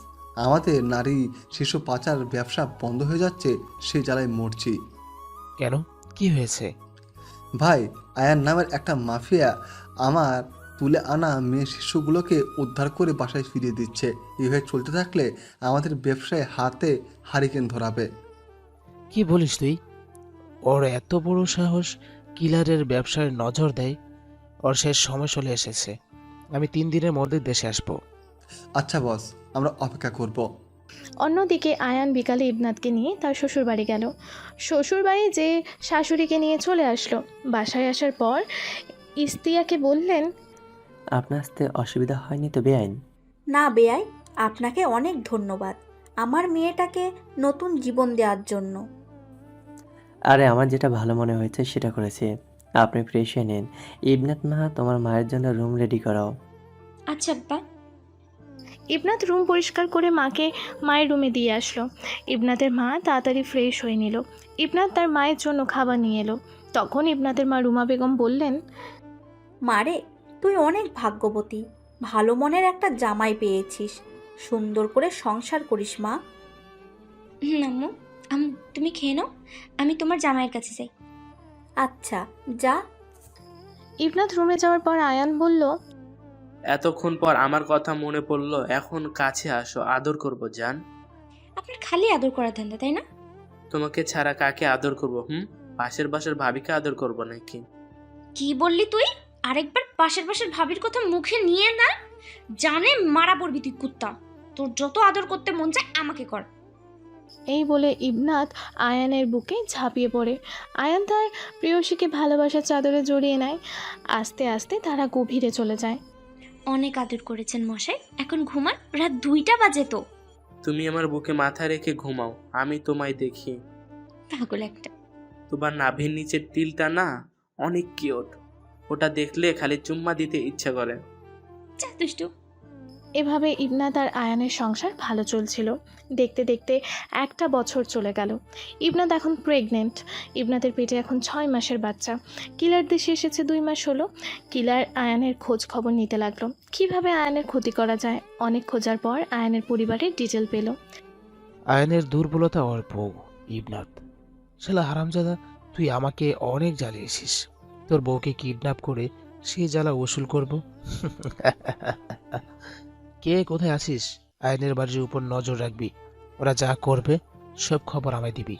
আমাদের নারী শিশু পাচার ব্যবসা বন্ধ হয়ে যাচ্ছে, সেই জ্বালায় মরছি। কেন, কি হয়েছে? ভাই, আয়ান নামের একটা মাফিয়া আমার তুলে আনা মেয়ে শিশুগুলোকে উদ্ধার করে বাসায় ফিরিয়ে দিচ্ছে। এভাবে চলতে থাকলে আমাদের ব্যবসায় হাতে হারিকেন ধরাবে। কি বলিস তুই? ওর এত বড় সাহস কিলারের ব্যবসায় নজর দেয়? ওর শেষ সময় চলে এসেছে। আমি 3 দিনের মধ্যে দেশে আসবো। আচ্ছা বস, আমরা অপেক্ষা করব। অন্যদিকে আয়ান বিকালে ইবনাতকে নিয়ে তার শ্বশুরবাড়ি গেল। শ্বশুরবাড়ি যে শাশুড়িকে নিয়ে চলে আসলো। বাসায় আসার পর ইস্তিয়াকে বললেন, আপনার আসতে অসুবিধা হয়নি তো বেআইন? না বেয়াই, আপনাকে অনেক ধন্যবাদ আমার মেয়েটাকে নতুন জীবন দেওয়ার জন্য। আরে আমার যেটা ভালো মনে হয়েছে সেটা করেছি। আপনি ফ্রেশ হয়ে নিন। ইবনাত মা, তোমার মায়ের জন্য রুম রেডি করাও। আচ্ছা আব্বা। ইবনাত রুম পরিষ্কার করে মাকে মায়ের রুমে দিয়ে আসলো। ইবনাতের মা তাড়াতাড়ি ফ্রেশ হয়ে নিল। ইবনাত তার মায়ের জন্য খাবার নিয়ে এলো। তখন ইবনাতের মা রুমা বেগম বললেন, মারে, তুই অনেক ভাগ্যবতী, ভালো মনের একটা জামাই পেয়েছিস। সুন্দর করে সংসার করিস মা। আম্মু, আম্মু তুমি খেয়ে নাও, আমি তোমার জামাইয়ের কাছে যাই। আচ্ছা যা। ইবনাত রুমে যাওয়ার পর আয়ান বলল, এতক্ষণ পর আমার কথা মনে পড়লো, এখন কাছে আসো, আদর করব জান। আপনার খালি আদর করার ধান্দা, তাই না? তোমাকে ছাড়া কাকে আদর করব? পাশের বাসার ভাবিকে আদর করব নাকি? কি বললি তুই? আরেকবার পাশের ভাবির কথা মুখে নিয়ে না, জানে মারা পড়বি তুই কুত্তা। তোর যত আদর করতে মন চায় আমাকে কর। এই বলে ইবনাত আয়ানের বুকে ঝাঁপিয়ে পড়ে। আয়ান তার প্রেয়সীকে ভালোবাসার চাদরে জড়িয়ে নেয়। আস্তে আস্তে তারা গভীরে চলে যায়। অনেক আদর করেছেন মশাই, এখন ঘুমান, রাত 2টা বাজে তো। তুমি আমার বুকে মাথা রেখে ঘুমাও, আমি তোমায় দেখি। পাগল একটা। তোমার নাভির নিচের তিলটা না অনেক কিউট, ওটা দেখলে খালি চুম্মা দিতে ইচ্ছা করে। যা দুষ্টু। এভাবে ইবনাত আর আয়ানের সংসার ভালো চলছিল। দেখতে দেখতে 1 বছর চলে গেল। ইবনাত এখন প্রেগনেন্ট। ইবনাতের পেটে এখন 6 মাসের বাচ্চা। কিলার দেশে এসেছে 2 মাস হলো। কিলার আয়ানের খোঁজ খবর নিতে লাগলো, কিভাবে আয়ানের ক্ষতি করা যায়। অনেক খোঁজার পর আয়ানের পরিবারের ডিটেল পেল। আয়নের দুর্বলতা ওর বউ ইবনাত। শালা হারামজাদা, তুই আমাকে অনেক জ্বালিয়েছিস। তোর বউকে কিডন্যাপ করে সে জ্বালা ওসুল করব। কে কোথায় আছিস? আয়নের বাড়ির উপর নজর রাখবি। ওরা যা করবে সব খবর আমায় দিবি।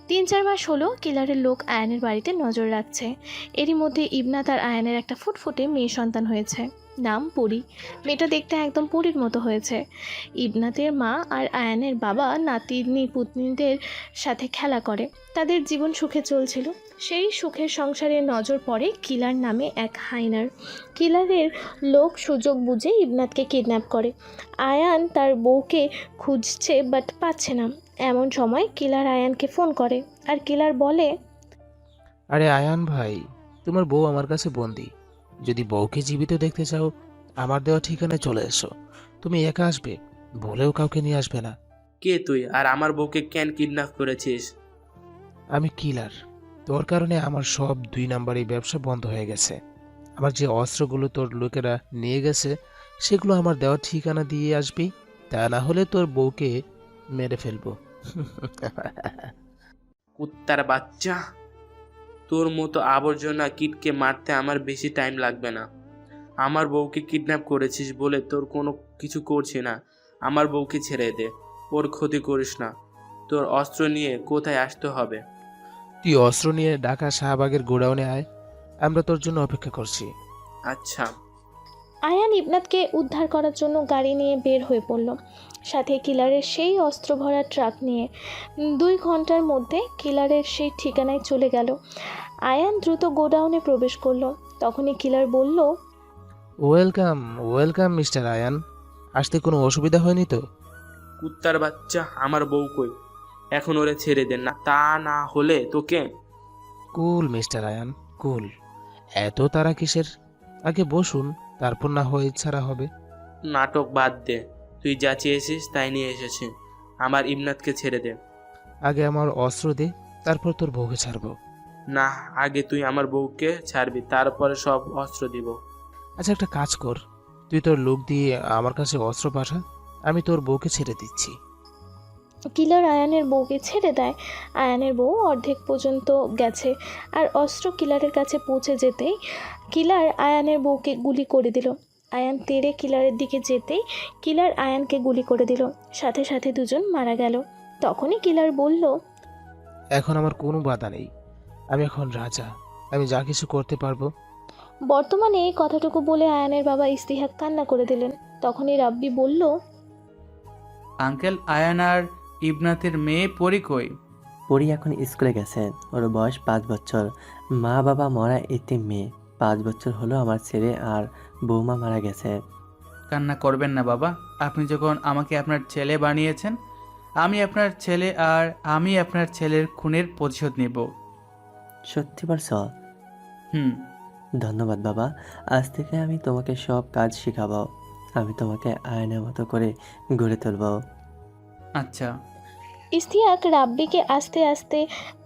3-4 মাস হলো কিলারের লোক আয়ানের বাড়িতে নজর রাখছে। এরই মধ্যে ইবনাত আর আয়ানের একটা ফুটফুটে মেয়ে সন্তান হয়েছে, নাম পরি। মেয়েটা দেখতে একদম পরীর মতো হয়েছে। ইবনাতের মা আর আয়ানের বাবা নাতিনি পুতনিদের সাথে খেলা করে। তাদের জীবন সুখে চলছিল। সেই সুখের সংসারে নজর পড়ে কিলার নামে এক হাইনার। কিলারের লোক সুযোগ বুঝে ইবনাতকে কিডন্যাপ করে। আয়ান তার বউকে খুঁজছে বাট পাচ্ছে না। এমন সময় কিলার আয়ানকে ফোন করে আর কিলার বলে, আরে আয়ান ভাই, তোমার বউ আমার কাছে বন্দি। যদি বউকে জীবিত দেখতে চাও আমার দেওয়া ঠিকানায় চলে এসো। তুমি একা আসবে, বলেও কাউকে নিয়ে আসবে না। কে তুই, আর আমার বউকে কেন কিডন্যাপ করেছিস? আমি কিলার। তোর কারণে আমার সব 2 নাম্বারই ব্যবসা বন্ধ হয়ে গেছে। আমার যে অস্ত্রগুলো তোর লোকেরা নিয়ে গেছে সেগুলো আমার দেওয়া ঠিকানা দিয়ে আসবি, তা না হলে তোর বউকে মেরে ফেলবো। কুত্তার বাচ্চা, তোর মতো আবর্জনা কিটকে মারতে আমার বেশি টাইম লাগবে না। আমার বউকে কিডন্যাপ করেছিস বলে তোর কোনো কিছু করছি না। আমার বউকে ছেড়ে দে, ওর ক্ষতি করিস না। তোর অস্ত্র নিয়ে কোথায় আসতে হবে? তুই অস্ত্র নিয়ে ঢাকা শাহবাগের গোডাউনে আয়, আমরা তোর জন্য অপেক্ষা করছি। আচ্ছা। আয়ান ইবনাতকে উদ্ধার করার জন্য গাড়ি নিয়ে বের হয়ে পড়ল, সাথে কিলারের সেই অস্ত্র ভরা ট্রাক নিয়ে। 2 ঘন্টার মধ্যে কিলারের সেই ঠিকানায় চলে গেল। আয়ান দ্রুত গোডাউনে প্রবেশ করলো। তখনই কিলার বলল, ওয়েলকাম ওয়েলকাম মিস্টার আয়ান। আসতে কোনো অসুবিধা হয়নি তো? কুত্তার বাচ্চা, আমার বউ কই? এখন ওরে ছেড়ে দে না, তা না হলে তোকে। কুল মিস্টার আয়ান, কুল। এত তারা কিসের? আগে বসুন, তারপর না হয় ছাড়া হবে। নাটক বাদ দে, তুই যা চেয়েছিস তাই নিয়ে এসেছি। আমার ইবনাতকে ছেড়ে দে। আগে আমার অস্ত্র দে, তারপর তোর বউকে ছাড়বো। না, আগে তুই আমার বউকে ছাড়বি, তারপরে সব অস্ত্র দিব। আচ্ছা একটা কাজ কর, তুই তোর লোক দিয়ে আমার কাছে অস্ত্র পাঠা, আমি তোর বউকে ছেড়ে দিচ্ছি। কিলার আয়ানের বউকে ছেড়ে দেয়। আয়ানের বউ অর্ধেক পর্যন্ত গেছে আর অস্ত্র কিলারের কাছে পৌঁছে যেতেই কিলার আয়ানের বউকে গুলি করে দিল। আয়ান তেড়ে কিলারের দিকে যেতেই কিলার আয়ানকে গুলি করে দিল। সাথে সাথে দুজন মারা গেল। তখনই কিলার বলল, এখন আমার কোনো বাধা নেই, আমি এখন রাজা, আমি যা কিছু করতে পারবো। বর্তমানে এই কথাটুকু বলে আয়ানের বাবা ইস্তিহাক কান্না করে দিলেন। তখনই রাব্বি বলল, আঙ্কেল, আয়ান আর ইবনাতের মেয়ে পরি কই? পরি এখন স্কুলে গেছে, ওর বয়স 5 বছর। মা বাবা মরা এতিম মেয়ে। 5 বছর হলো আমার ছেলে আর বৌমা মারা গেছে। কান্না করবেন না বাবা, আপনি যখন আমাকে আপনার ছেলে বানিয়েছেন, আমি আপনার ছেলে আর আমি আপনার ছেলের খুনের প্রতিশোধ নেব। সত্যি বলছ? হুম। ধন্যবাদ বাবা, আজ থেকে আমি তোমাকে সব কাজ শেখাবো। আমি তোমাকে আয়নের মতো করে গড়ে তুলব। আচ্ছা। ইস্তিহাক রাব্বিকে আস্তে আস্তে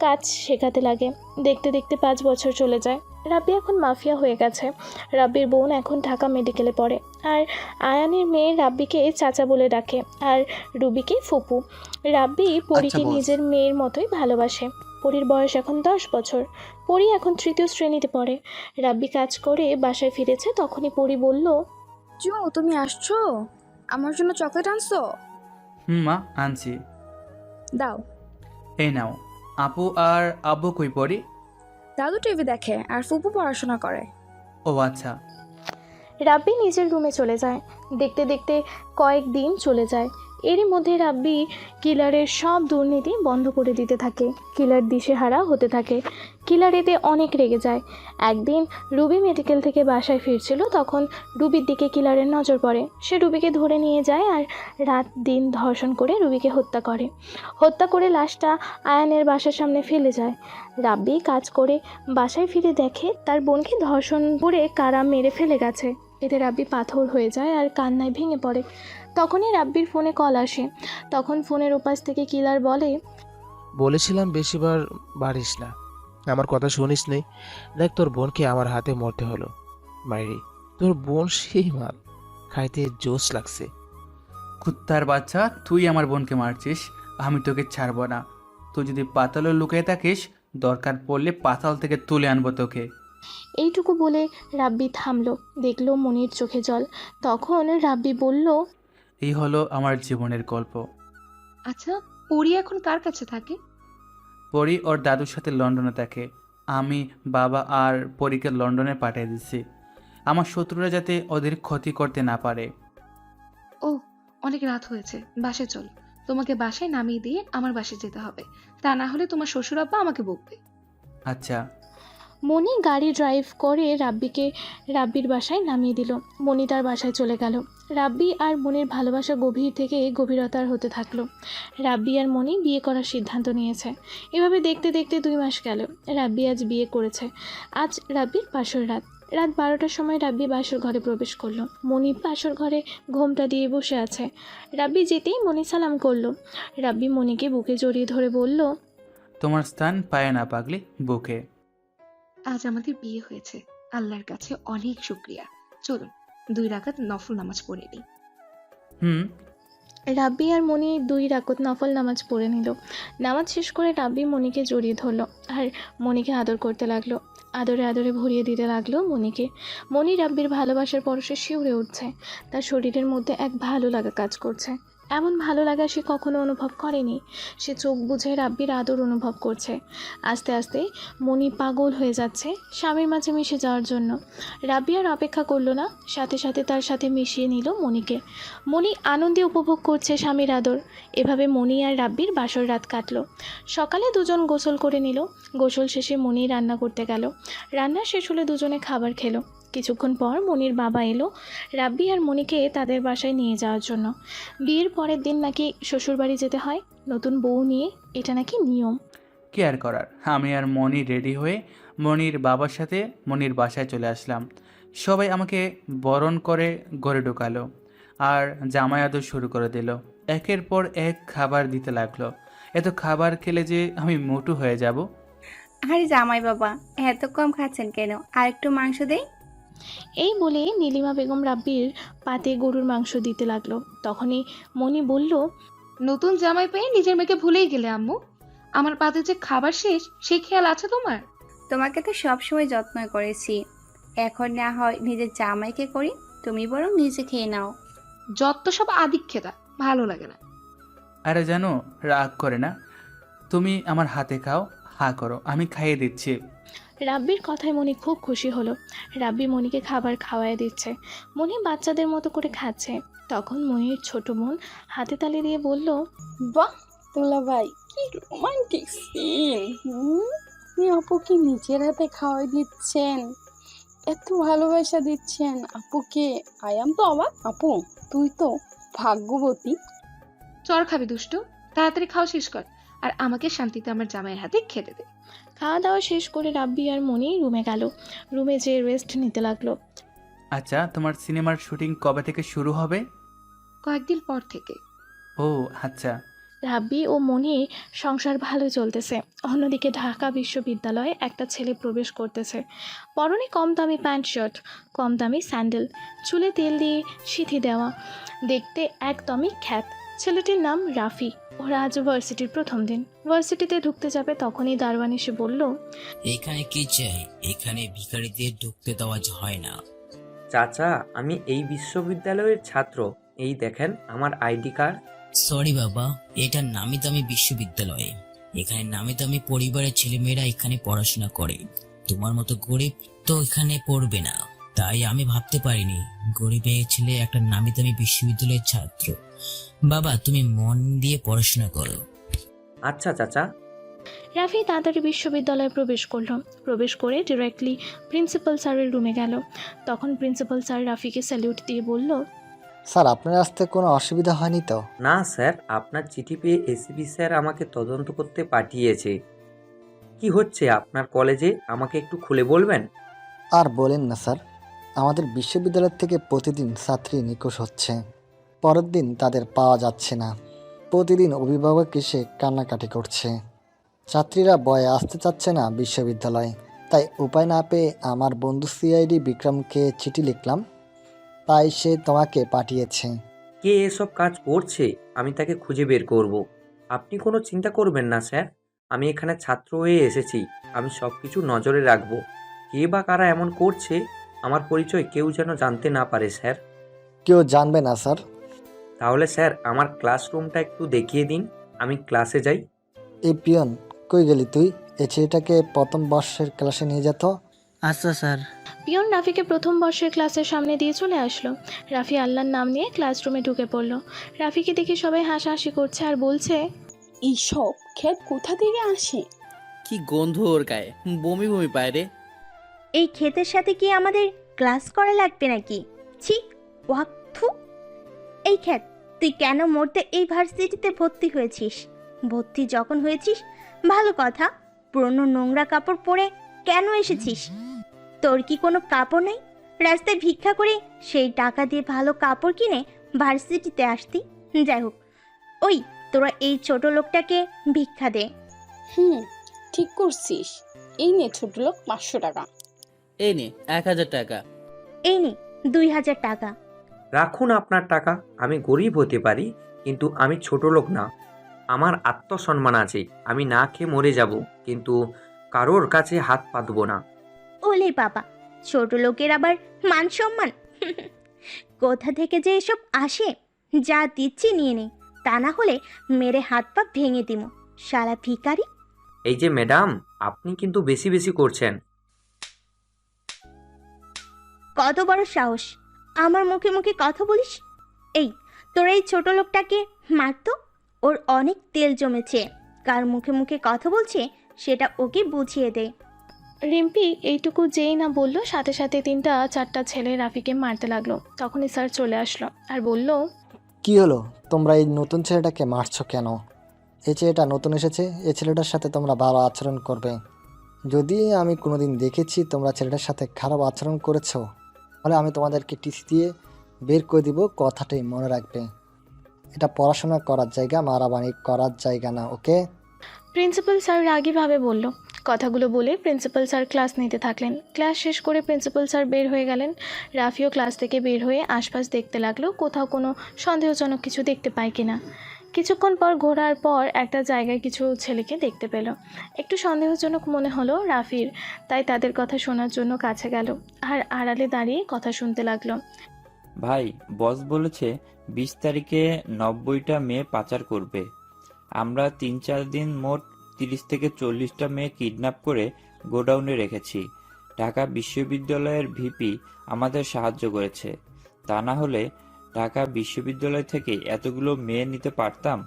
কাজ শেখাতে লাগে। দেখতে দেখতে 5 বছর চলে যায়। রাব্বি এখন মাফিয়া হয়ে গেছে। রাব্বির বোন এখন ঢাকা মেডিকেলে পড়ে। আর আয়ানের মেয়ে রাব্বিকে চাচা বলে ডাকে আর রুবিকে ফুপু। রাব্বি পরীকে বস। নিজের মেয়ের মতোই ভালোবাসে। পরীর বয়স এখন 10 বছর। পরী এখন 3য় শ্রেণীতে পড়ে। রাব্বি কাজ করে বাসায় ফিরেছে। তখনই পরী বলল, তুমি আসছো? আমার জন্য চকলেট আনছো? মা, আনছি। দাও। এই নাও। আপু আর আব্বু কই পরি? দাদু টিভি দেখে আর ফুপু পড়াশোনা করে। ও আচ্ছা। রাব্বি নিজের রুমে চলে যায়। দেখতে দেখতে কয়েকদিন চলে যায়। এরই মধ্যে রাব্বি কিলারের সব দুর্নীতি বন্ধ করে দিতে থাকে। কিলার দিশেহারা হতে থাকে। কিলার এতে অনেক রেগে যায়। একদিন রুবি মেডিকেল থেকে বাসায় ফিরছিল। তখন রুবির দিকে কিলারের নজর পড়ে। সে রুবিকে ধরে নিয়ে যায় আর রাত দিন ধর্ষণ করে রুবিকে হত্যা করে। হত্যা করে লাশটা আয়ানের বাসার সামনে ফেলে যায়। রাব্বি কাজ করে বাসায় ফিরে দেখে তার বোনকে ধর্ষণ করে কারা মেরে ফেলে গেছে। এতে রাব্বি পাথর হয়ে যায় আর কান্নায় ভেঙে পড়ে। তখনই রাব্বির ফোনে কল আসে। তখন ফোনের ওপাশ থেকে কিলার বলে, বলেছিলাম বেশিবার বাড়িস না, আমার কথা শুনিস নি। দেখ তোর বোনকে আমার হাতে মরতে হলো। মাইরি, তোর বোন সেই মাল, খাইতে জোশ লাগছে। কুত্তার বাচ্চা, তুই আমার বোনকে মারছিস, আমি তোকে ছাড়বো না। তুই যদি পাতালে লুকিয়ে থাকিস, দরকার পড়লে পাতাল থেকে তুলে আনবো তোকে। এইটুকু বলে রাব্বি থামলো। দেখলো মনির চোখে জল। তখন রাব্বি বলল, এই হলো আমার জীবনের গল্প। আচ্ছা, পরি এখন কার কাছে থাকে? পরি ওর দাদুর সাথে লন্ডনে থাকে। আমি বাবা আর পরীকে লন্ডনে পাঠিয়ে দিচ্ছি, আমার শত্রুরা যাতে ওদের ক্ষতি করতে না পারে। ও, অনেক রাত হয়েছে, বাসায় চল। তোমাকে বাসায় নামিয়ে দিয়ে আমার বাসায় যেতে হবে, তা না হলে তোমার শ্বশুর আব্বা আমাকে বকবে। আচ্ছা। মনি গাড়ি ড্রাইভ করে রাব্বিকে রাব্বির বাসায় নামিয়ে দিল। মনি তার বাসায় চলে গেল। রাব্বি আর মনির ভালোবাসা গভীর থেকে গভীরতার হতে থাকলো। রাব্বি আর মনি বিয়ে করার সিদ্ধান্ত নিয়েছে। এভাবে দেখতে দেখতে 2 মাস গেল। রাব্বি আজ বিয়ে করেছে। আজ রাব্বির বাসর রাত। রাত 12টার সময় রাব্বি বাসর ঘরে প্রবেশ করলো। মনি বাসর ঘরে ঘোমটা দিয়ে বসে আছে। রাব্বি যেতেই মনি সালাম করলো। রাব্বি মনিকে বুকে জড়িয়ে ধরে বলল, তোমার স্থান পায় না পাগলি, বুকে। আজ আমাদের বিয়ে হয়েছে, আল্লাহর কাছে অনেক শুক্রিয়া। চলুন 2 রাকাত নফল নামাজ পড়ে নিই। রাব্বি আর মনি 2 রাকাত নফল নামাজ পড়ে নিল। নামাজ শেষ করে রাব্বি মনিকে জড়িয়ে ধরলো আর মনিকে আদর করতে লাগলো। আদরে আদরে ভরিয়ে দিতে লাগলো মনিকে। মনি রাব্বির ভালোবাসার পরশে শিউরে উঠছে। তার শরীরের মধ্যে এক ভালো লাগা কাজ করছে। এমন ভালো লাগা সে কখনো অনুভব করেনি। সে চোখ বুঝে রাব্বির আদর অনুভব করছে। আস্তে আস্তে মনি পাগল হয়ে যাচ্ছে স্বামীর মাঝে মিশে যাওয়ার জন্য। রাব্বি আর অপেক্ষা করলো না, সাথে সাথে তার সাথে মিশিয়ে নিল মনিকে। মনি আনন্দে উপভোগ করছে স্বামীর আদর। এভাবে মনি আর রাব্বির বাসর রাত কাটলো। সকালে দুজন গোসল করে নিল। গোসল শেষে মনি রান্না করতে গেল। রান্না শেষ হলে দুজনে খাবার খেলো। কিছুক্ষণ পর মনির বাবা এলো রাব্বি আর মনিকে তাদের বাসায় নিয়ে যাওয়ার জন্য। বিয়ের পরের দিন নাকি শ্বশুরবাড়ি যেতে হয় নতুন বউ নিয়ে, এটা নাকি নিয়ম। কি আর করার, আমি আর মনি রেডি হয়ে মনির বাবার সাথে মনির বাসায় চলে আসলাম। সবাই আমাকে বরণ করে ঘরে ঢোকালো আর জামাই আদর শুরু করে দিল। একের পর এক খাবার দিতে লাগলো। এত খাবার খেলে যে আমি মোটু হয়ে যাব। আরে জামাই বাবা, এত কম খাচ্ছেন কেন? আর একটু মাংস দেই? এই বলে নীলিমা বেগম রাব্বির পাতে গরুর মাংস দিতে লাগলো। তখনই মনি বলল, নতুন জামাই পেয়ে নিজের মেয়েকে ভুলেই গেলে আম্মু। আমার পাতে যে খাবার শেষ সেই খেয়াল আছে তোমার? তোমাকে তো সবসময় যত্ন করেছি, এখন না হয় নিজের জামাইকে করি, তুমি বরং নিজে খেয়ে নাও। যত সব আদিক্ষেতা, ভালো লাগে না। আরে জানো, রাগ করে না, তুমি আমার হাতে খাও, হা করো, আমি খাইয়ে দিচ্ছি। রাব্বির কথায় মনি খুব খুশি হলো। রাব্বি মনিকে খাবার খাওয়ায় দিচ্ছে, মনি বাচ্চাদের মতো করে খাচ্ছে। তখন মনির ছোট বোন হাতে তালি দিয়ে বলল, বাহ দুলা ভাই, কি রোমান্টিক সিন! আপনি আপুকে নিজের হাতে খাওয়াই দিচ্ছেন, এত ভালোবাসা দিচ্ছেন আপুকে। আয়াম তো অবাক। আপু তুই তো ভাগ্যবতী। চর খাবি দুষ্টু, তাড়াতাড়ি খাওয়া শেষ কর আর আমাকে শান্তিতে আমার জামাইয়ের হাতে খেতে দে। খাওয়া দাওয়া শেষ করে রাব্বি আর মনি রুমে গেল। রুমে যেয়ে রেস্ট নিতে লাগলো। আচ্ছা, তোমার সিনেমার শুটিং কবে থেকে শুরু হবে? কয়েকদিন পর থেকে। ও আচ্ছা। রাব্বি ও মনির সংসার ভালো চলতেছে। অন্যদিকে ঢাকা বিশ্ববিদ্যালয়ে একটা ছেলে প্রবেশ করতেছে। পরনে কম দামি প্যান্ট শার্ট, কম দামি স্যান্ডেল, চুলে তেল দিয়ে সিঁথি দেওয়া, দেখতে একদমই খ্যাত। ছেলেটির নাম রাফি। ওরা আজ ভার্সিটির প্রথম দিন। ভার্সিটিতে ঢুকতে যাবে তখনই দারোয়ান এসে বলল, এখানে কি চাই? এখানে ভিখারিদের ঢুকতে দেওয়া হয় না। চাচা, আমি এই বিশ্ববিদ্যালয়ের ছাত্র, এই দেখেন আমার আইডি কার্ড। সরি বাবা, এটা নামি দামি বিশ্ববিদ্যালয়, এখানে নামি দামি পরিবারের ছেলেমেয়েরা এখানে পড়াশোনা করে, তোমার মতো গরিব তো এখানে পড়বে না। তাই আমি ভাবতে পারিনি গরিবের ছেলে একটা নামি দামি বিশ্ববিদ্যালয়ের ছাত্র। বাবা তুমি মন দিয়ে পড়াশোনা করো। আচ্ছা চাচা। রাফি তাড়াতাড়ি বিশ্ববিদ্যালয়ে প্রবেশ করলো। প্রবেশ করে ডিরেক্টলি প্রিন্সিপাল স্যারের রুমে গেল। তখন প্রিন্সিপাল স্যার রাফিকে স্যালিউট দিয়ে বলল, স্যার আপনার আসতে কোনো অসুবিধা হয়নি তো? না স্যার, আপনার চিঠি পেয়ে এসিপি স্যার আমাকে তদন্ত করতে পাঠিয়েছে। কি হচ্ছে আপনার কলেজে, আমাকে একটু খুলে বলবেন? আর বলেন না স্যার, আমাদের বিশ্ববিদ্যালয় থেকে প্রতিদিন ছাত্রী নিখোঁজ হচ্ছে, পরের দিন তাদের পাওয়া যাচ্ছে না। প্রতিদিন অভিভাবক এসে কান্নাকাটি করছে। ছাত্রীরা ভয়ে আসতে চাচ্ছে না বিশ্ববিদ্যালয়ে। তাই উপায় না পেয়ে আমার বন্ধু সিআইডি বিক্রমকে চিঠি লিখলাম, তাই সে তোমাকে পাঠিয়েছে। কে এসব কাজ করছে আমি তাকে খুঁজে বের করব। আপনি কোনো চিন্তা করবেন না স্যার, আমি এখানে ছাত্র হয়ে এসেছি, আমি সব কিছু নজরে রাখব। কে বা কারা এমন করছে আমার পরিচয় কেউ যেন জানতে না পারে স্যার। কেউ জানবে না স্যার। তাহলে স্যার আমার ক্লাসরুমটা একটু দেখিয়ে দিন, আমি ক্লাসে যাই। এই পিয়ন, কই গেলি তুই? এই ছেলেটাকে প্রথম বর্ষের ক্লাসে নিয়ে যেত। আচ্ছা স্যার। পিয়ন রাফিকে প্রথম বর্ষের ক্লাসের সামনে দিয়ে চলে আসলো। রাফি আল্লাহর নাম নিয়ে ক্লাসরুমে ঢুকে পড়ল। রাফিকে দেখে সবাই হাসাহাসি করছে আর বলছে, এইসব ক্ষেত কোথা থেকে আসে? কি গন্ধ ওর গায়ে, বমি বমি পায় রে। এই ক্ষেতের সাথে কি আমাদের ক্লাস করা লাগবে নাকি? ছি, ওয়াক থু। এই ক্ষেত, তুই কেন মরতে এই ভার্সিটিতে ভর্তি হয়েছিস? ভর্তি যখন হয়েছিস ভালো কথা, পুরনো নোংরা কাপড় পরে কেন এসেছিস? তোর কি কোনো কাপড় নেই? রাস্তায় ভিক্ষা করে সেই টাকা দিয়ে ভালো কাপড় কিনে ভার্সিটিতে আসতি। যাই হোক, ওই তোরা এই ছোট লোকটাকে ভিক্ষা দে। ঠিক করছিস। এই নে ছোট লোক 500 টাকা। এই নে 1000 টাকা। এই নে 2000 টাকা। রাখুন আপনার টাকা, আমি গরিব হতে পারি কিন্তু আমি ছোট লোক না। আমার আত্মসম্মান আছে, আমি না খেয়ে মরে যাব কিন্তু কারোর কাছে হাত পাতব না। ওলে বাবা, ছোট লোকের আবার মান সম্মান? কোথা থেকে যে এসব আসে? যা দিচ্ছি নিয়ে নে, তা না হলে মেরে হাত পা ভেঙে দিম, শালা ভিখারি। এই যে ম্যাডাম, আপনি কিন্তু বেশি বেশি করছেন। কত বড় সাহস আমার মুখে মুখে কথা বলিস? এই তোরা এই ছোট লোকটাকে মারতো, ওর অনেক তেল জমেছে। কার মুখে মুখে কথা বলছে সেটা ওকে বুঝিয়ে দে। রিম্পি এইটুকু যেই না বললো, সাথে সাথে 3-4টা ছেলে রাফিকে মারতে লাগলো। তখনই স্যার চলে আসলো আর বলল, কি হলো, তোমরা এই নতুন ছেলেটাকে মারছো কেন? এই ছেলেটা নতুন এসেছে, এই ছেলেটার সাথে তোমরা ভালো আচরণ করবে। যদি আমি কোনোদিন দেখেছি তোমরা ছেলেটার সাথে খারাপ আচরণ করেছো, তাহলে আমি তোমাদেরকে টিসি দিয়ে বের করে দিব। কথাটাই মনে রাখবে, এটা পড়াশোনা করার জায়গা, মারামারি করার জায়গা না, ওকে? প্রিন্সিপাল স্যার রাগীভাবে বলল, কথাগুলো বলে প্রিন্সিপাল স্যার ক্লাস নিতে থাকলেন। ক্লাস শেষ করে প্রিন্সিপাল স্যার বের হয়ে গেলেন। রাফিও ক্লাস থেকে বের হয়ে আশপাশ দেখতে লাগলো কোথাও কোনো সন্দেহজনক কিছু দেখতে পায় কিনা। কিছুক্ষণ পর ঘোরার পর একটা জায়গায় কিছু ছেলেকে দেখতে পেল। একটু সন্দেহজনক মনে হলো রাফির, তাই তাদের কথা শোনার জন্য কাছে গেল আর আড়ালে দাঁড়িয়ে কথা শুনতে লাগলো। ভাই, বস বলেছে 20 তারিখে 90টা মেয়ে পাচার করবে। আমরা 3-4 দিন মোট 30 থেকে 40টা মেয়ে কিডন্যাপ করে গোডাউনে রেখেছি। ঢাকা বিশ্ববিদ্যালয়ের ভিপি আমাদের সাহায্য করেছে। তা না হলে ঢাকা বিশ্ববিদ্যালয় থেকে এতগুলো মেয়ে নিতে পারতাম?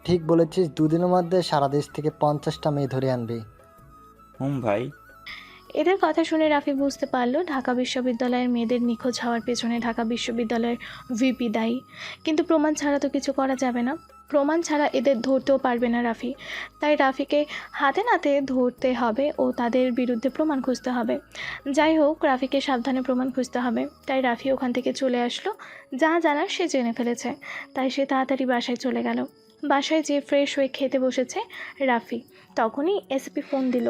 ঠিক বলেছিস, দুদিনের মধ্যে সারা দেশ থেকে 50টা মেয়ে ধরে আনবি। ভাই। এদের কথা শুনে রাফি বুঝতে পারল ঢাকা বিশ্ববিদ্যালয়ের মেয়েদের নিখোঁজ হওয়ার পেছনে ঢাকা বিশ্ববিদ্যালয়ের ভিপি দায়ী। কিন্তু প্রমাণ ছাড়া তো কিছু করা যাবে না। প্রমাণ ছাড়া এদের ধরতেও পারবে না রাফি। তাই রাফিকে হাতে নাতে ধরতে হবে ও তাদের বিরুদ্ধে প্রমাণ খুঁজতে হবে। যাই হোক, রাফিকে সাবধানে প্রমাণ খুঁজতে হবে। তাই রাফি ওখান থেকে চলে আসলো। যা জানার সে জেনে ফেলেছে, তাই সে তাড়াতাড়ি বাসায় চলে গেল। বাসায় যেয়ে ফ্রেশ হয়ে খেতে বসেছে রাফি, তখনই এসপি ফোন দিল।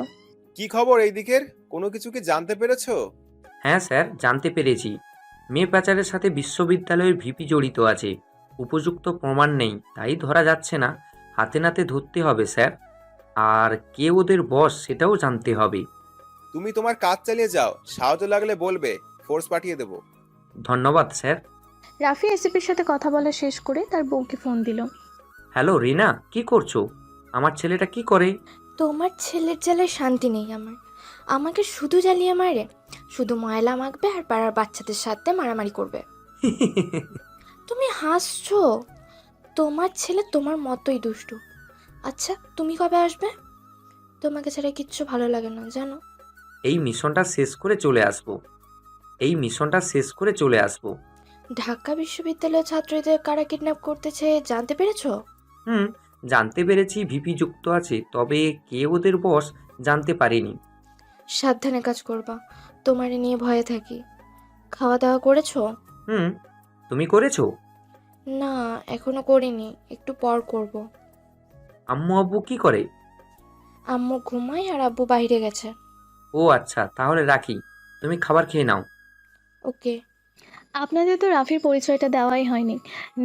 কি খবর এই দিকের? কোনো কিছু কি জানতে পেরেছো? হ্যাঁ স্যার, জানতে পেরেছি। মেয়ে পাচারের সাথে বিশ্ববিদ্যালয়ের ভিপি জড়িত আছে। উপযুক্ত প্রমাণ নেই, তাই ধরা যাচ্ছে না। হাতে নাতে ধরতে হবে স্যার। আর কে ওদের বস সেটাও জানতে হবে। তুমি তোমার কাজ চালিয়ে যাও, সাহায্য লাগলে বলবে, ফোর্স পাঠিয়ে দেবো। ধন্যবাদ স্যার। রাফি এসপির সাথে কথা বলা শেষ করে তার বউকে ফোন দিল। হ্যালো রিনা, কি করছো? আমার ছেলেটা কি করে? তোমার ছেলের জ্বালায় শান্তি নেই আমার। আমাকে শুধু জ্বালিয়ে মারে, শুধু ময়লা মাখবে আর পাড়ার বাচ্চাদের সাথে মারামারি করবে। তুমি হাসছো? তোমার ছেলে তোমার মতোই দুষ্টু। আচ্ছা, তুমি কবে আসবে? তোমাকে ছাড়া কিচ্ছু ভালো লাগে না জানো। এই মিশনটা শেষ করে চলে আসবো। ঢাকা বিশ্ববিদ্যালয়ের ছাত্রীদের কারা কিডন্যাপ করতেছে জানতে পেরেছো? জানতে পেরেছি ভিপি যুক্ত আছে, তবে কে ওদের বস জানতে পারিনি। সাবধানে কাজ করবা, তোমারে নিয়ে ভয়ে থাকি। খাওয়া দাওয়া করেছো? তুমি করেছো? না, এখনো করিনি, একটু পর করব। আম্মু আব্বু কি করে? আম্মু ঘুমায় আর আব্বু বাইরে গেছে। ও আচ্ছা, তাহলে রাখি, তুমি খাবার খেয়ে নাও। ওকে। আপনাদের তো রাফির পরিচয়টা দেওয়াই হয়নি।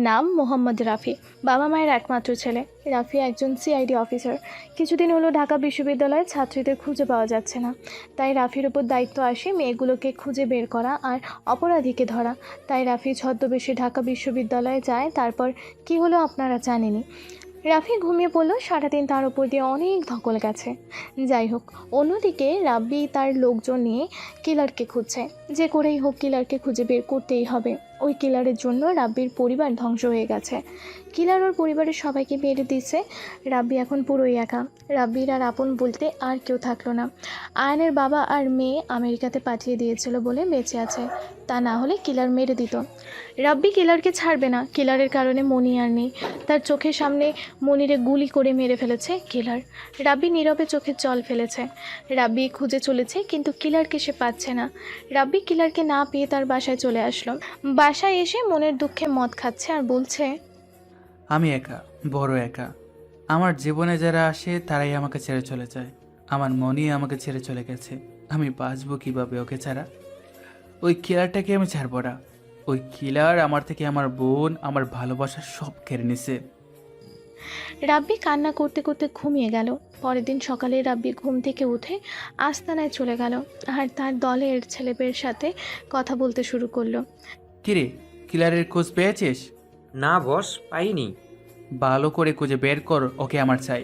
নাম মোহাম্মদ রাফি, বাবা মায়ের একমাত্র ছেলে। রাফি একজন সিআইডি অফিসার। কিছুদিন হলো ঢাকা বিশ্ববিদ্যালয়ের ছাত্রীদের খুঁজে পাওয়া যাচ্ছে না, তাই রাফির ওপর দায়িত্ব আসে মেয়েগুলোকে খুঁজে বের করা আর অপরাধীকে ধরা। তাই রাফি ছদ্মবেশে ঢাকা বিশ্ববিদ্যালয়ে যায়। তারপর কি হলো আপনারা জানেনই। রাফি ঘুমিয়ে পড়লো। সারাদিন তার উপর দিয়ে অনেক ধকল গেছে। যাই হোক, অন্যদিকে রাব্বি তার লোকজন নিয়ে কিলারকে খুঁজছে। যে করেই হোক কিলারকে খুঁজে বের করতেই হবে। ওই কিলারের জন্য রাব্বির পরিবার ধ্বংস হয়ে গেছে। কিলার ওর পরিবারের সবাইকে মেরে দিচ্ছে। রাব্বি এখন পুরোই একা। রাব্বির আর আপন বলতে আর কেউ থাকলো না। আয়নের বাবা আর মেয়ে আমেরিকাতে পাঠিয়ে দিয়েছিল বলে বেঁচে আছে, তা না হলে কিলার মেরে দিত। রাব্বি কিলারকে ছাড়বে না। কিলারের কারণে মনি আর নেই। তার চোখের সামনে মনিরে গুলি করে মেরে ফেলেছে কিলার। রাব্বি নীরবে চোখের জল ফেলেছে। রাব্বি খুঁজে চলেছে, কিন্তু কিলারকে সে পাচ্ছে না। রাব্বি কিলারকে না পেয়ে তার বাসায় চলে আসলো। বাসায় এসে মনের দুঃখে মদ খাচ্ছে আর বলছে, আমি একা, বড় একা। আমার জীবনে যারা আসে তারাই আমাকে ছেড়ে চলে যায়। আমার মনই আমাকে ছেড়ে চলে গেছে। আমি বাঁচবো কিভাবে ওকে ছাড়া? ওই কিলারটাকে আমি ছাড়বো না। ওই কিলার আমার থেকে আমার বোন, আমার ভালোবাসা সব কেড়ে নিছে। রাব্বি কান্না করতে করতে ঘুমিয়ে গেল। পরের দিন সকালে রাব্বি ঘুম থেকে উঠে আস্তানায় চলে গেল আর তার দলের ছেলেদের সাথে কথা বলতে শুরু করলো। কিরে, কিলারের খোঁজ পেয়েছিস? না বস, পাইনি। ভালো করে খুঁজে বের কর, ওকে আমার চাই।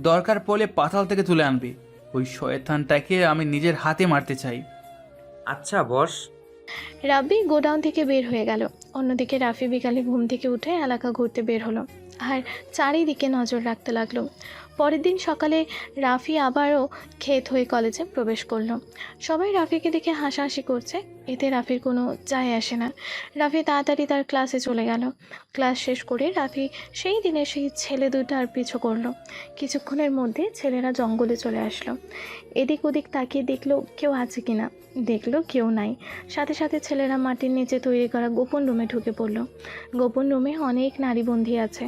দরকার পড়লে পাতাল থেকে তুলে আনবি। ওই শয়তানটাকে আমি নিজের হাতে মারতে চাই। আচ্ছা বস। রাব্বি গোডাউন থেকে বের হয়ে গেল। অন্যদিকে রাফি বিকালে ঘুম থেকে উঠে এলাকা ঘুরতে বের হলো আর চারিদিকে নজর রাখতে লাগলো। পরের দিন সকালে রাফি আবারও ক্ষেত হয়ে কলেজে প্রবেশ করলো। সবাই রাফিকে দেখে হাসাহাসি করছে, এতে রাফির কোনো যায় আসে না। রাফি তাড়াতাড়ি তার ক্লাসে চলে গেল। ক্লাস শেষ করে রাফি সেই দিনে সেই ছেলে দুটার পিছু করলো। কিছুক্ষণের মধ্যে ছেলেরা জঙ্গলে চলে আসলো। এদিক ওদিক তাকিয়ে দেখলো কেউ আছে কিনা। দেখলো কেউ নাই। সাথে সাথে ছেলেরা মাটির নিচে তৈরি করা গোপন রুমে ঢুকে পড়লো। গোপন রুমে অনেক নারীবন্দী আছে।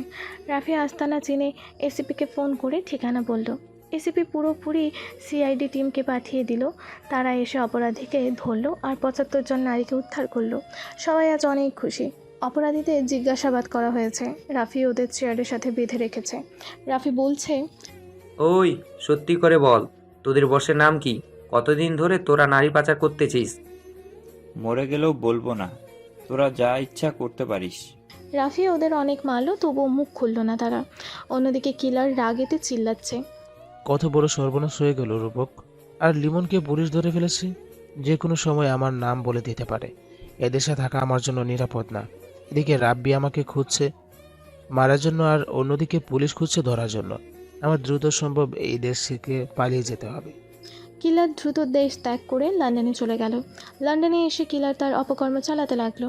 রাফি আস্তানা চিনে এসিপিকে ফোন করে ঠিকানা বলল। এসিপি পুরোপুরি সিআইডি টিমকে পাঠিয়ে দিল। তারা এসে অপরাধীকে ধরলো আর ৭৫ জন নারীকে উদ্ধার করলো। সবাই আজ অনেক খুশি। অপরাধীদের জিজ্ঞাসাবাদ করা হয়েছে। রাফি ওদের চেয়ারের সাথে বেঁধে রেখেছে। রাফি বলছে, ওই সত্যি করে বল, তোদের বসের নাম কি? কতদিন ধরে তোরা নারী পাচার করতেছিস? মরে গেলেও বলবো না, তোরা যা ইচ্ছা করতে পারিস। রাফি ওদের অনেক মারলো, তবুও মুখ খুলল না তারা। অন্যদিকে কিলার রাগেতে চিল্লাচ্ছে, কত বড় সর্বনাশ হয়ে গেল রূপক। আর লিমনকে পুলিশ ধরে ফেলেছে। যে কোনো সময় আমার নাম বলে দিতে পারে। এদেশে থাকা আমার জন্য নিরাপদ না। এদিকে রাব্বি আমাকে খুঁজছে মারার জন্য, আর অন্যদিকে পুলিশ খুঁজছে ধরার জন্য। আমার দ্রুত সম্ভব এই দেশ থেকে পালিয়ে যেতে হবে। কিলার দ্রুত দেশ ত্যাগ করে লন্ডনে চলে গেল। লন্ডনে এসে কিলার তার অপকর্ম চালাতে লাগলো।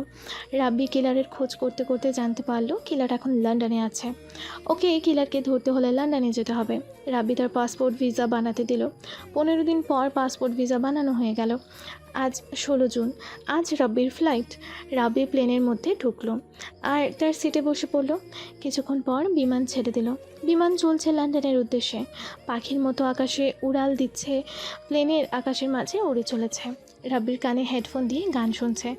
রাব্বি কিলারের খোঁজ করতে করতে জানতে পারলো কিলার এখন লন্ডনে আছে। ওকে কিলারকে ধরতে হলে লন্ডনে যেতে হবে। রাব্বি তার পাসপোর্ট ভিসা বানাতে দিল। 15 দিন পর পাসপোর্ট ভিসা বানানো হয়ে গেল। আজ 16 জুন। আজ রাব্বির ফ্লাইট। রাব্বি প্লেনের মধ্যে ঢুকলো আর তার সিটে বসে পড়লো। কিছুক্ষণ পর বিমান ছেড়ে দিল। বিমান চলছে লন্ডনের উদ্দেশ্যে। পাখির মতো আকাশে উড়াল দিচ্ছে। প্লেনের আকাশের মাঝে উড়ে চলেছে। রাব্বির কানে হেডফোন দিয়ে গান শুনছে।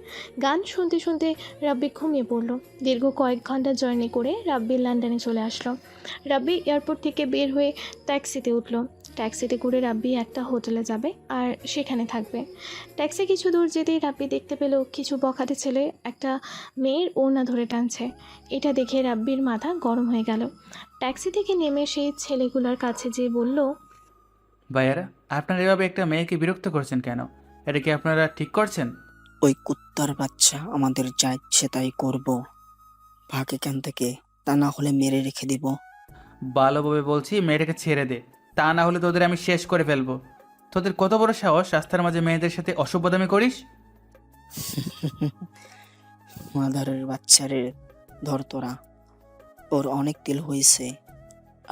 গান শুনতে শুনতে রাব্বি ঘুমিয়ে পড়লো। দীর্ঘ কয়েক ঘন্টা জার্নি করে রাব্বি লন্ডনে চলে আসলো। রাব্বি এয়ারপোর্ট থেকে বের হয়ে ট্যাক্সিতে উঠলো। ট্যাক্সিতে করে রাব্বি একটা হোটেলে যাবে আর সেখানে থাকবে। ট্যাক্সি কিছু দূর যেতেই রাব্বি দেখতে পেল কিছু বখাটে ছেলে একটা মেয়ের ওড়না ধরে টানছে। এটা দেখে রাব্বির মাথা গরম হয়ে গেল। ট্যাক্সি থেকে নেমে সেই ছেলেগুলোর কাছে যেয়ে বলল, ভাইয়ারা, আপনারা এভাবে একটা মেয়েকে বিরক্ত করছেন কেন? এটা কি আপনারা ঠিক করছেন? ওই কুত্তার বাচ্চা আমাদের যা ইচ্ছে তাই করব। ভাগ এখান থেকে, তা না হলে মেরে রেখে দিব। ভালোভাবে বলছি, মেয়েটাকে ছেড়ে দে, তা না হলে তোদের আমি শেষ করে ফেলবো। তোদের কত বড় সাহস রাস্তার মাঝে মেয়েদের সাথে অসভ্যতামি করিস? মাদারের বাচ্চারে ধর তোরা, ওর অনেক তেল হয়েছে,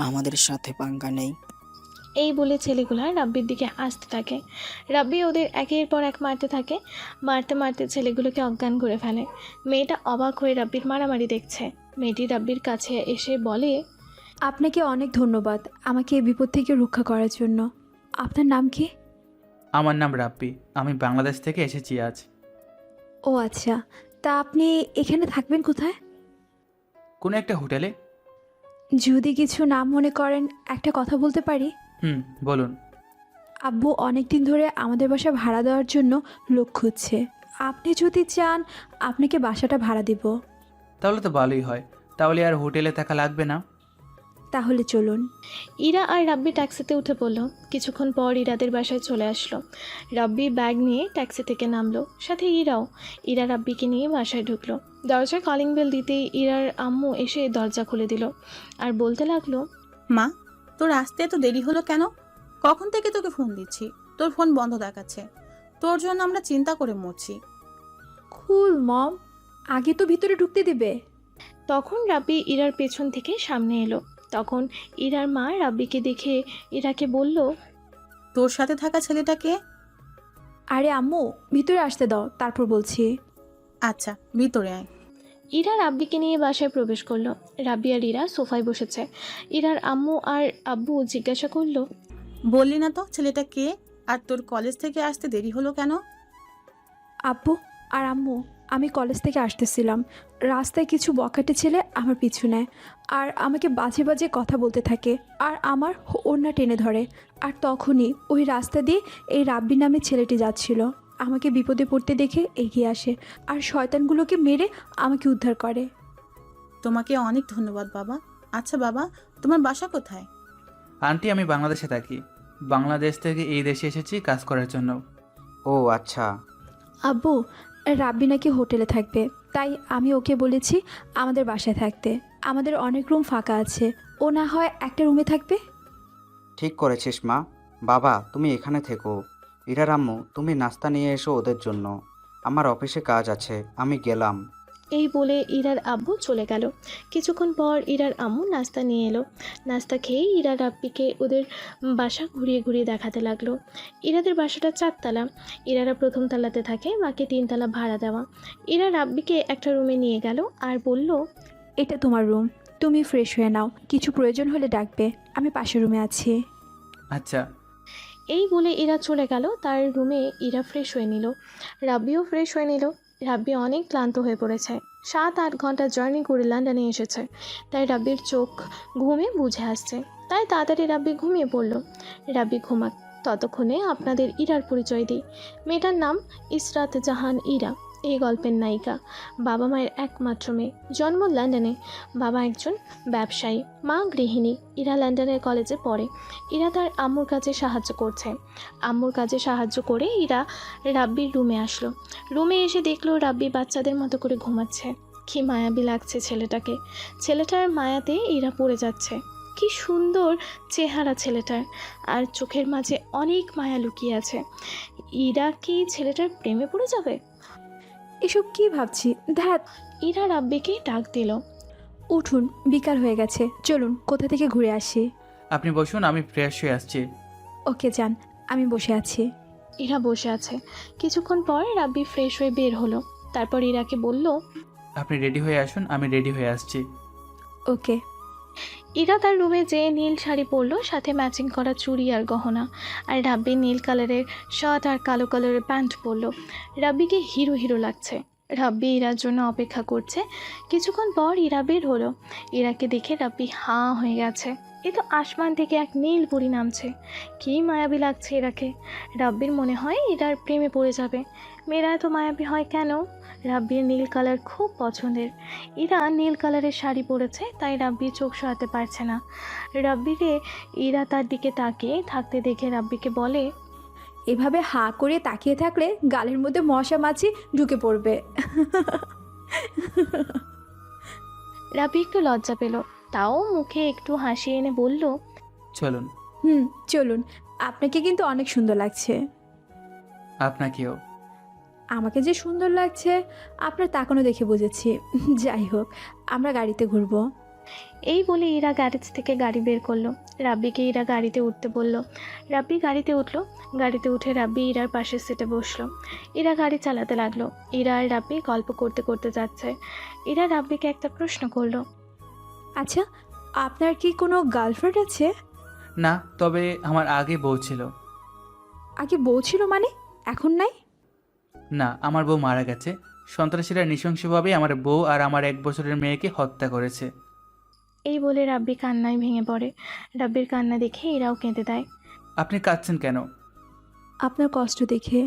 আমাদের সাথে পাঙ্গা নেই। এই বলে ছেলেগুলা রাব্বির দিকে আসতে থাকে। রাব্বি ওদের একের পর এক মারতে থাকে। মারতে মারতে ছেলেগুলোকে অজ্ঞান করে ফেলে। মেয়েটা অবাক হয়ে রাব্বির মারামারি দেখছে। মেয়েটি রাব্বির কাছে এসে বলে, আপনাকে অনেক ধন্যবাদ আমাকে এই বিপদ থেকে রক্ষা করার জন্য। আপনার নাম কি? আমার নাম রাব্বি, আমি বাংলাদেশ থেকে এসেছি আজ। ও আচ্ছা, তা আপনি এখানে থাকবেন কোথায়? কোনো একটা হোটেলে। যদি কিছু না মনে করেন একটা কথা বলতে পারি? বলুন। আব্বু অনেক দিন ধরে আমাদের বাসা ভাড়া দেওয়ার জন্য লোক খুঁজছে। আপনি যদি চান আপনাকে বাসাটা ভাড়া দিব। তাহলে তো ভালোই হয়, তাহলে আর হোটেলে থাকা লাগবে না। তাহলে চলুন। ইরা আর রাব্বি ট্যাক্সিতে উঠে পড়লো। কিছুক্ষণ পর ইরাদের বাসায় চলে আসলো। রাব্বি ব্যাগ নিয়ে ট্যাক্সি থেকে নামলো, সাথে ইরাও। ইরা রাব্বিকে নিয়ে বাসায় ঢুকলো। দরজায় কলিং বেল দিতেই ইরার আম্মু এসে দরজা খুলে দিল আর বলতে লাগলো, মা, তোর আসতে এত দেরি হলো কেন? কখন থেকে তোকে ফোন দিচ্ছি, তোর ফোন বন্ধ দেখাচ্ছে। তোর জন্য আমরা চিন্তা করে মরছি। কুল মম, আগে তো ভিতরে ঢুকতে দিবে। তখন রাব্বি ইরার পেছন থেকে সামনে এলো। তখন ইরার মা রাব্বিকে দেখে ইরাকে বলল, তোর সাথে থাকা ছেলেটাকে? আরে আম্মু, ভিতরে আসতে দাও, তারপর বলছি। আচ্ছা, ভিতরে আয়। ইরা রাব্বিকে নিয়ে বাসায় প্রবেশ করলো। রাব্বি আর ইরা সোফায় বসেছে। ইরার আম্মু আর আব্বু জিজ্ঞাসা করলো, বললি না তো ছেলেটা কে? আর তোর কলেজ থেকে আসতে দেরি হলো কেন? আব্বু আর আম্মু, আমি কলেজ থেকে আসতেছিলাম। রাস্তায় কিছু বখাটে ছেলে আমার পিছু নেয় আর আমাকে বাজে বাজে কথা বলতে থাকে আর আমার ওড়না টেনে ধরে। আর তখনই ওই রাস্তা দিয়ে এই রাব্বি নামে ছেলেটি যাচ্ছিল। আমাকে বিপদে পড়তে দেখে এগিয়ে আসে আর শয়তানগুলোকে মেরে আমাকে উদ্ধার করে। তোমাকে অনেক ধন্যবাদ বাবা। আচ্ছা বাবা, তোমার বাসা কোথায়? আন্টি, আমি বাংলাদেশে থাকি। বাংলাদেশ থেকে এই দেশে এসেছি কাজ করার জন্য। ও আচ্ছা। আব্বু, রাব্বি নাকি হোটেলে থাকবে, তাই আমি ওকে বলেছি আমাদের বাসায় থাকতে। আমাদের অনেক রুম ফাঁকা আছে, ও না হয় একটা রুমে থাকবে। ঠিক করেছিস মা। বাবা, তুমি এখানে থেকো। ইরার আম্মু, তুমি নাস্তা নিয়ে এসো ওদের জন্য। আমার অফিসে কাজ আছে, আমি গেলাম। এই বলে ইরার আব্বু চলে গেল। কিছুক্ষণ পর ইরার আম্মু নাস্তা নিয়ে এলো। নাস্তা খেয়ে ইরা রাব্বিকে ওদের বাসা ঘুরিয়ে ঘুরিয়ে দেখাতে লাগলো। ইরাদের বাসাটা 4 তলা। ইরারা 1ম তলাতে থাকে, বাকি 3 তলা ভাড়া দেওয়া। ইরা রাব্বিকে একটা রুমে নিয়ে গেল আর বলল, এটা তোমার রুম, তুমি ফ্রেশ হয়ে নাও, কিছু প্রয়োজন হলে ডাকবে, আমি পাশের রুমে আছি। আচ্ছা। এই বলে ইরা চলে গেল। তার রুমে ইরা ফ্রেশ হয়ে নিল, রাব্বিও ফ্রেশ হয়ে নিল। রাব্বি অনেক ক্লান্ত হয়ে পড়েছে, 7-8 ঘন্টা জার্নি করে লন্ডনে এসেছে, তাই রাব্বির চোখ ঘুমে বুঝে আসছে। তাই তাড়াতাড়ি রাব্বি ঘুমিয়ে পড়ল। রাব্বি ঘুমাক, ততক্ষণে আপনাদের ইরার পরিচয় দিই। মেয়েটার নাম ইসরাত জাহান ইরা, এই গল্পের নায়িকা। বাবা মায়ের একমাত্র মেয়ে, জন্ম লন্ডনে। বাবা একজন ব্যবসায়ী, মা গৃহিণী। ইরা লন্ডনের কলেজে পড়ে। ইরা তার আম্মুর কাজে সাহায্য করছে। আম্মুর কাজে সাহায্য করে ইরা রাব্বির রুমে আসলো। রুমে এসে দেখলো রাব্বি বাচ্চাদের মতো করে ঘুমাচ্ছে। কি মায়াবী লাগছে ছেলেটাকে। ছেলেটার মায়াতে ইরা পড়ে যাচ্ছে। কি সুন্দর চেহারা ছেলেটার, আর চোখের মাঝে অনেক মায়া লুকিয়ে আছে। ইরা কি ছেলেটার প্রেমে পড়ে যাবে? এসব কি ভাবছি, ধ্যাত। ইরা রাব্বিকে ডাক দিল। উঠুন, বিকাল হয়ে গেছে, চলুন কোথা থেকে ঘুরে আসি। আপনি বসুন, আমি ফ্রেশ হয়ে আসছি। ওকে যান, আমি বসে আছি। ইরা বসে আছে। কিছুক্ষণ পর রাব্বি ফ্রেশ হয়ে বের হলো। তারপর ইরাকে বলল, আপনি রেডি হয়ে আসুন, আমি রেডি হয়ে আসছি। ওকে। ইরা তার রুমে যেয়ে নীল শাড়ি পরলো, সাথে ম্যাচিং করা চুড়ি আর গহনা। আর রাব্বি নীল কালারের শার্ট আর কালো কালারের প্যান্ট পরলো। রাব্বিকে হিরো হিরো লাগছে। রাব্বি ইরার জন্য অপেক্ষা করছে। কিছুক্ষণ পর ইরা বের হলো। ইরাকে দেখে রাব্বি হাঁ হয়ে গেছে। এ তো আসমান থেকে এক নীল পরি নামছে। কী মায়াবী লাগছে ইরাকে। রাব্বির মনে হয় ইরার প্রেমে পড়ে যাবে। মেয়েরা এত মায়াবী হয় কেন? রাব্বির নীল কালার খুব পছন্দের। ইরা নীল কালারের শাড়ি পরেছে, তাই রাব্বি চোখ সরাতে পারছে না। রাব্বিরে ইরা তার দিকে তাকিয়ে থাকতে দেখে রাব্বিকে বলে, এভাবে হাঁ করে তাকিয়ে থাকলে গালের মধ্যে মশা মাছি ঢুকে পড়বে। রাব্বি একটু লজ্জা পেল, তাও মুখে একটু হাসি এনে বলল, চলুন। চলুন। আপনাকে কিন্তু অনেক সুন্দর লাগছে। আপনাকেও। আমাকে যে সুন্দর লাগছে আপনার তাকানো দেখে বুঝেছি। যাই হোক, আমরা গাড়িতে ঘুরবো। এই বলে ইরা গ্যারেজ থেকে গাড়ি বের করলো। রাব্বিকে ইরা গাড়িতে উঠতে বলল। রাব্বি গাড়িতে উঠলো। গাড়িতে উঠে রাব্বি ইরার পাশের সিটে বসলো। ইরা গাড়ি চালাতে লাগলো। ইরা আর রাব্বি গল্প করতে করতে যাচ্ছে। ইরা রাব্বিকে একটা প্রশ্ন করলো, আচ্ছা, আপনার কি কোনো গার্লফ্রেন্ড আছে? না, তবে আমার আগে বউ ছিল। আগে বউ ছিল মানে এখন নাই? না, আমার বউ মারা গেছে। সন্ত্রাসীরা নৃশংসভাবে আমার বউ আর আমার 1 বছরের মেয়েকে হত্যা করেছে। এই বলে রাব্বি কান্নায় ভেঙে পড়ে। রাব্বির কান্না দেখে ইরাও কেঁদে দেয়। আপনি কাঁদছেন কেন? আপনার কষ্ট দেখে।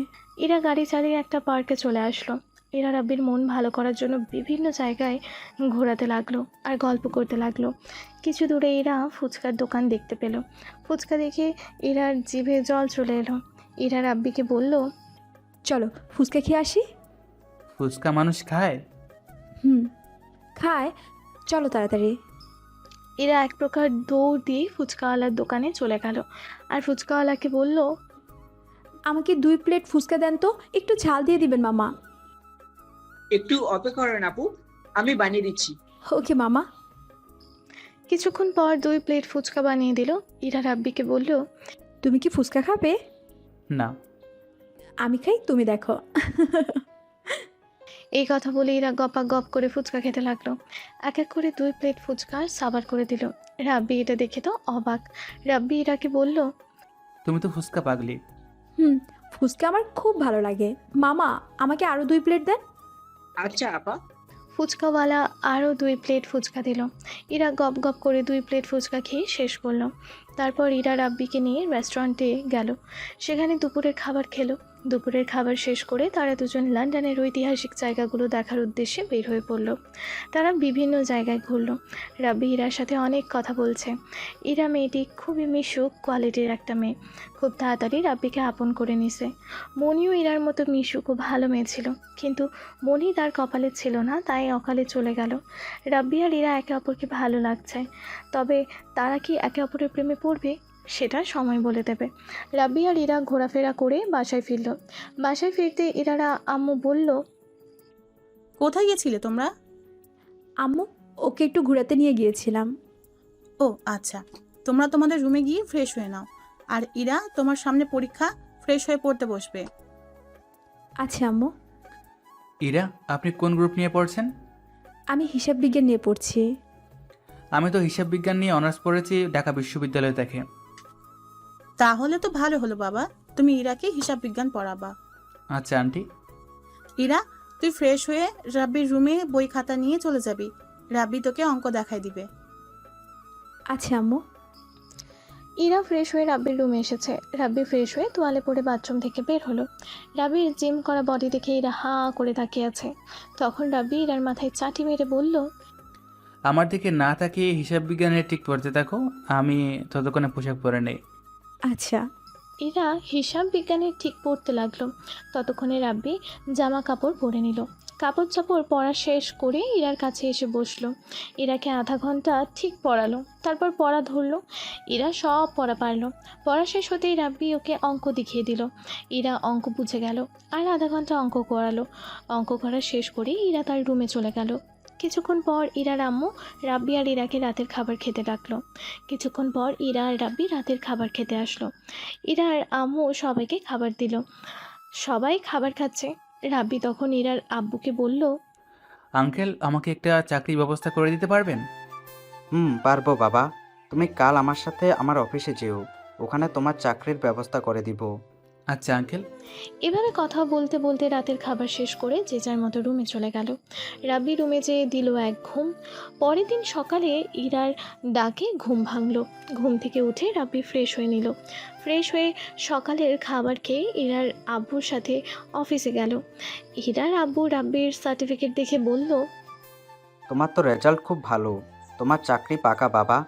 ইরা গাড়ি চালিয়ে একটা পার্কে চলে আসলো। ইরা রাব্বির মন ভালো করার জন্য বিভিন্ন জায়গায় ঘোরাতে লাগলো আর গল্প করতে লাগলো। কিছু দূরে ইরা ফুচকার দোকান দেখতে পেল। ফুচকা দেখে ইরার জিভে জল চলে এলো। ইরা রাব্বিকে বলল, চলো ফুচকা খেয়ে আসি। ফুচকা মানুষ খায়? খায়, চলো তাড়াতাড়ি। ইরা এক প্রকার দৌড় দিয়ে ফুচকাওয়ালার দোকানে চলে গেল আর ফুচকাওয়ালাকে বলল, আমাকে 2 প্লেট ফুচকা দেন তো, একটু ঝাল দিয়ে দিবেন মামা। একটু অপেক্ষা করেন আপু, আমি বানিয়ে দিচ্ছি। ওকে মামা। কিছুক্ষণ পর 2 প্লেট ফুচকা বানিয়ে দিল। ইরা রাব্বিকে বলল, তুমি কি ফুচকা খাবে? না। আমি খাই, তুমি দেখো। এই কথা বলে ইরা গপা গপ করে ফুচকা খেতে লাগলো। এক এক করে 2 প্লেট ফুচকা সাবার করে দিল। রাব্বি এটা দেখে তো অবাক। রাব্বি ইরাকে বলল, তুমি তো ফুচকা পাগলি। ফুচকা আমার খুব ভালো লাগে মামা, আমাকে আরো 2 প্লেট দেন। আচ্ছা আপা। ফুচকাওয়ালা আরও 2 প্লেট ফুচকা দিল। ইরা গপ গপ করে 2 প্লেট ফুচকা খেয়ে শেষ করলো। তারপর ইরা রাব্বিকে নিয়ে রেস্টুরেন্টে গেল। সেখানে দুপুরের খাবার খেলো। দুপুরের খাবার শেষ করে তারা দুজন লন্ডনের ঐতিহাসিক জায়গাগুলো দেখার উদ্দেশ্যে বের হয়ে পড়ল। তারা বিভিন্ন জায়গায় ঘুরল। রাব্বি ইরার সাথে অনেক কথা বলছে। ইরা মেয়েটি খুবই মিশুক কোয়ালিটির একটা মেয়ে। খুব তাড়াতাড়ি রাব্বিকে আপন করে নিছে। মনিও ইরার মতো মিশুক ও ভালো মেয়ে ছিল, কিন্তু মনি তার কপালে ছিল না, তাই অকালে চলে গেল। রাব্বি আর ইরা একে অপরকে ভালো লাগছে, তবে তারা কি একে অপরের প্রেমে পড়বে সেটা সময় বলে দেবে। রাব্বি আর ইরা ঘোরাফেরা করে বাসায় ফিরল। বাসায় ফিরতে ইরারা আম্মু বলল, কোথায় গেছিলে তোমরা? আম্মু, ওকে একটু ঘোরাতে নিয়ে গিয়েছিলাম। ও আচ্ছা, তোমরা তোমাদের রুমে গিয়ে ফ্রেশ হয়ে নাও, আর ইরা তোমার সামনে পরীক্ষা, ফ্রেশ হয়ে পড়তে বসবে। আচ্ছা আম্মু। ইরা, আপনি কোন গ্রুপ নিয়ে পড়ছেন? আমি হিসাব বিজ্ঞান নিয়ে পড়ছি। আমি তো হিসাব বিজ্ঞান নিয়ে অনার্স পড়েছি ঢাকা বিশ্ববিদ্যালয় থেকে। তাহলে তো ভালো হলো বাবা, তুমি ইরাকে হিসাব বিজ্ঞান পড়াবা। আচ্ছা আন্টি। ইরা, তুই ফ্রেশ হয়ে রাব্বির রুমে বই খাতা নিয়ে চলে যাবি। রাব্বি তোকে অঙ্ক দেখাই দিবে। আচ্ছা আম্মু। ইরা ফ্রেশ হয়ে রাব্বির রুমে এসেছে। রাব্বি ফ্রেশ হয়ে তোয়ালে পরে বাথরুম থেকে বের হলো। রাব্বির জিম করা বডি দেখে ইরা হাঁ করে তাকিয়ে আছে। তখন রাব্বি ইরার মাথায় চাটি মেরে বলল, আমার দিকে না তাকিয়ে হিসাব বিজ্ঞানের ঠিক পড়তে থাকো, আমি ততক্ষণে পোশাক পরে নেই। আচ্ছা। ইরা হিসাব বিজ্ঞানের ঠিক পড়তে লাগলো। ততক্ষণে রাব্বি জামা কাপড় পরে নিল। কাপড় চাপড় পরা শেষ করে ইরার কাছে এসে বসলো। ইরাকে আধা ঘন্টা ঠিক পড়ালো, তারপর পড়া ধরলো। ইরা সব পড়া পারলো। পড়া শেষ হতেই রাব্বি ওকে অঙ্ক দেখিয়ে দিল। ইরা অঙ্ক বুঝে গেল আর আধা ঘন্টা অঙ্ক করালো। অঙ্ক করা শেষ করে ইরা তার রুমে চলে গেল। কিছুক্ষণ পর ইরার আম্মু রাব্বি আর ইরাকে রাতের খাবার খেতে ডাকলো। কিছুক্ষণ পর ইরা আর রাব্বি রাতের খাবার খেতে আসলো। ইরার আম্মু সবাইকে খাবার দিল। সবাই খাবার খাচ্ছে। রাব্বি তখন ইরার আব্বুকে বলল, আঙ্কেল, আমাকে একটা চাকরির ব্যবস্থা করে দিতে পারবেন? পারবো বাবা। তুমি কাল আমার সাথে আমার অফিসে যেও, ওখানে তোমার চাকরির ব্যবস্থা করে দিব। আচ্ছা আঙ্কেল। এভাবে কথা বলতে বলতে রাতের খাবার শেষ করে যে যার মতো রুমে চলে গেল। রাব্বি রুমে যেয়ে দিল এক ঘুম। পরের দিন সকালে ইরার ডাকে ঘুম ভাঙল। ঘুম থেকে উঠে রাব্বি ফ্রেশ হয়ে নিল। ফ্রেশ হয়ে সকালের খাবার খেয়ে ইরার আব্বুর সাথে অফিসে গেল। ইরার আব্বু রাব্বির সার্টিফিকেট দেখে বলল, তোমার তো রেজাল্ট খুব ভালো, তোমার চাকরি পাকা বাবা।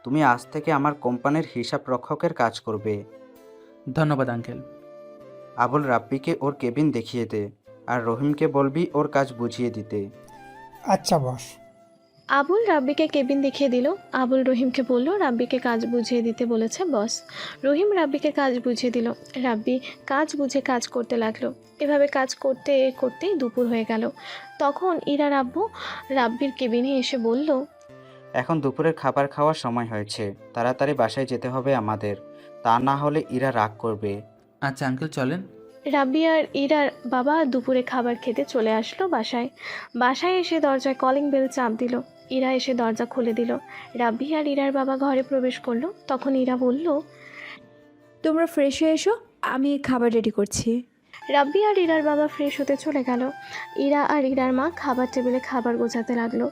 তুমি আজ থেকে আমার কোম্পানির হিসাব রক্ষকের কাজ করবে। ধন্যবাদ আঙ্কেল। আবুল রাব্বিকে ওর কেবিন দেখিয়ে দে, আর রহিমকে বলবি ওর কাজ বুঝিয়ে দিতে। আচ্ছা বস। আবুল রাব্বিকে কেবিন দেখিয়ে দিল। আবুল রহিমকে বলল রাব্বিকে কাজ বুঝিয়ে দিতে বলেছে বস। রহিম রাব্বিকে কাজ বুঝিয়ে দিল। রাব্বি কাজ বুঝে কাজ করতে লাগলো। এভাবে কাজ করতে করতেই দুপুর হয়ে গেল। তখন ইরার আব্বু রাব্বির কেবিনে এসে বলল, এখন দুপুরের খাবার খাওয়ার সময় হয়েছে, তাড়াতাড়ি বাসায় যেতে হবে আমাদের, তা না হলে ইরা রাগ করবে। আচ্ছা আঙ্কেল, চলেন। রাব্বি আর ইরার বাবা দুপুরে খাবার খেতে চলে আসলো বাসায়। বাসায় এসে দরজায় কলিং বেল চাপ দিল। ইরা এসে দরজা খুলে দিল। রাব্বি আর ইরার বাবা ঘরে প্রবেশ করলো। তখন ইরা বলল, তোমরা ফ্রেশ হয়ে এসো, আমি খাবার রেডি করছি। রাব্বি আর ইরার বাবা ফ্রেশ হতে চলে গেল। ইরা আর ইরার মা খাবার টেবিলে খাবার গোছাতে লাগলো।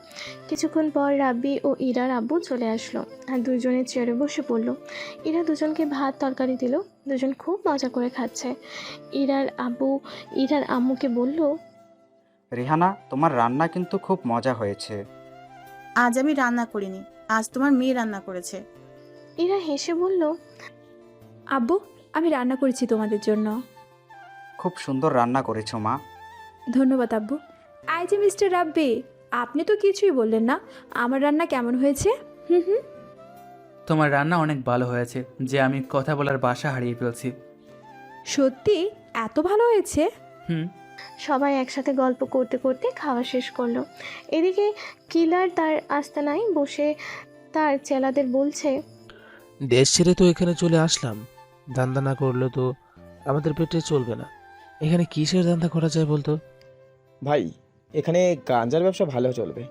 কিছুক্ষণ পর রাব্বি ও ইরার আব্বু চলে আসলো আর দুজনে চেয়ারে বসে পড়লো। ইরা দুজনকে ভাত তরকারি দিল। দুজন খুব মজা করে খাচ্ছে। ইরার আব্বু ইরার আম্মুকে বলল, রিহানা, তোমার রান্না কিন্তু খুব মজা হয়েছে। আজ আমি রান্না করিনি, আজ তোমার মেয়ে রান্না করেছে। ইরা হেসে বলল, আব্বু, আমি রান্না করেছি তোমাদের জন্য। খুব সুন্দর রান্না করেছো মা। ধন্যবাদ আব্বু। আই যে মিস্টার রাব্বি, আপনি তো কিছুই বললেন না আমার রান্না কেমন হয়েছে। হুম। তোমার রান্না অনেক ভালো হয়েছে যে আমি কথা বলার ভাষা হারিয়ে ফেলছি। সত্যি এত ভালো হয়েছে? হুম। সবাই একসাথে গল্প করতে করতে খাওয়া শেষ করলো। এদিকে কিলার তার আস্তানায় বসে তার চেলাদের বলছে, দেশ ছেড়ে তো এখানে চলে আসলাম, ধান্দা না করলে তো আমাদের পেটে চলবে না। এখানে কিসের ধান্দা করা যায় বলতো? ভাই, এখানে গাঁজার ব্যবসা ভালো চলবে।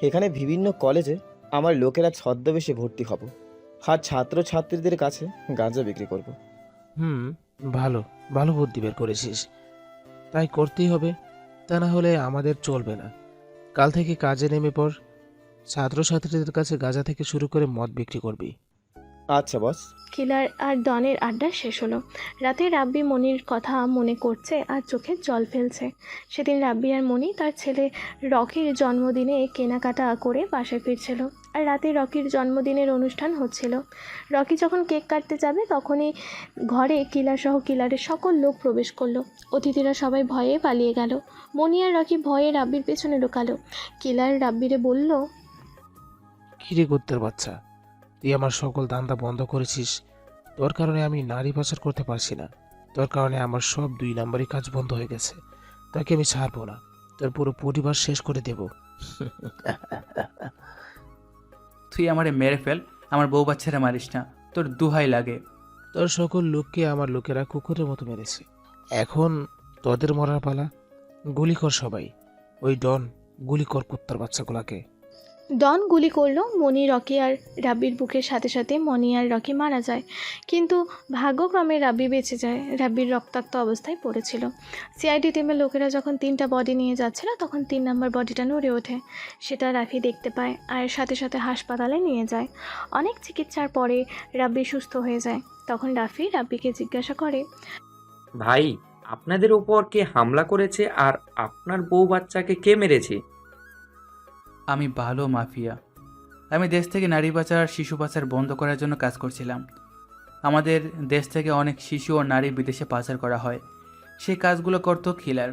এখানে বিভিন্ন কলেজে আমার লোকেরা ছদ্মবেশে ভর্তি হব, আর ছাত্রছাত্রীদের কাছে গাঁজা বিক্রি করব। ভালো ভালো বুদ্ধি বের করেছিস, তাই করতেই হবে, তা না হলে আমাদের চলবে না। কাল থেকে কাজে নেমে পড়, ছাত্রছাত্রীদের কাছে গাঁজা থেকে শুরু করে মদ বিক্রি করবি। আচ্ছা বস। কিলার আর ডনের আড্ডা শেষ হলো। রাতে রাব্বি মনির কথা মনে করছে আর চোখে জল ফেলছে। সেদিন রাব্বি আর মনি তার ছেলে রকির জন্মদিনে কেনাকাটা করে বাসায় ফিরছিল। আর রাতে রকির জন্মদিনের অনুষ্ঠান হচ্ছিল। রকি যখন কেক কাটতে যাবে তখনই ঘরে কিলার সহ কিলারের সকল লোক প্রবেশ করলো। অতিথিরা সবাই ভয়ে পালিয়ে গেল। মনি আর রকি ভয়ে রাব্বির পেছনে লুকালো। কিলার রাব্বিরে বলল, কিরে কুত্তের বাচ্চা, তুই আমার সকল ধান্দা বন্ধ করেছিস। তোর কারণে আমি নারী পাচার করতে পারছি না, তোর কারণে আমার সব 2 নম্বরই কাজ বন্ধ হয়ে গেছে। তোকে আমি ছাড়বো না, তোর পুরো পরিবার শেষ করে দেব। তুই আমারে মেরে ফেল, আমার বউ বাচ্চারা মারিস না, তোর দুহাই লাগে। তোর সকল লোককে আমার লোকেরা কুকুরের মতো মেরেছে, এখন তোদের মরার পালা। গুলি কর সবাই, ওই ডন গুলি কর কুত্তার বাচ্চাগুলাকে। ডন গুলি করলো মনি, রকি আর রাব্বির বুকের সাথে সাথে মনি আর রকি মারা যায়, কিন্তু ভাগ্যক্রমে রাব্বি বেঁচে যায়। রাব্বির রক্তাক্ত অবস্থায় পড়েছিল। সিআইডি টিমের লোকেরা যখন 3টা বডি নিয়ে যাচ্ছিল তখন 3 নম্বর বডিটা নড়ে ওঠে। সেটা রাফি দেখতে পায় আর সাথে সাথে হাসপাতালে নিয়ে যায়। অনেক চিকিৎসার পরে রাব্বি সুস্থ হয়ে যায়। তখন রাফি রাব্বিকে জিজ্ঞাসা করে, ভাই, আপনাদের উপর কে হামলা করেছে আর আপনার বউ বাচ্চাকে কে মেরেছে? আমি ভালো মাফিয়া। আমি দেশ থেকে নারী পাচার আর শিশু পাচার বন্ধ করার জন্য কাজ করছিলাম। আমাদের দেশ থেকে অনেক শিশু ও নারী বিদেশে পাচার করা হয়। সেই কাজগুলো করতো কিলার।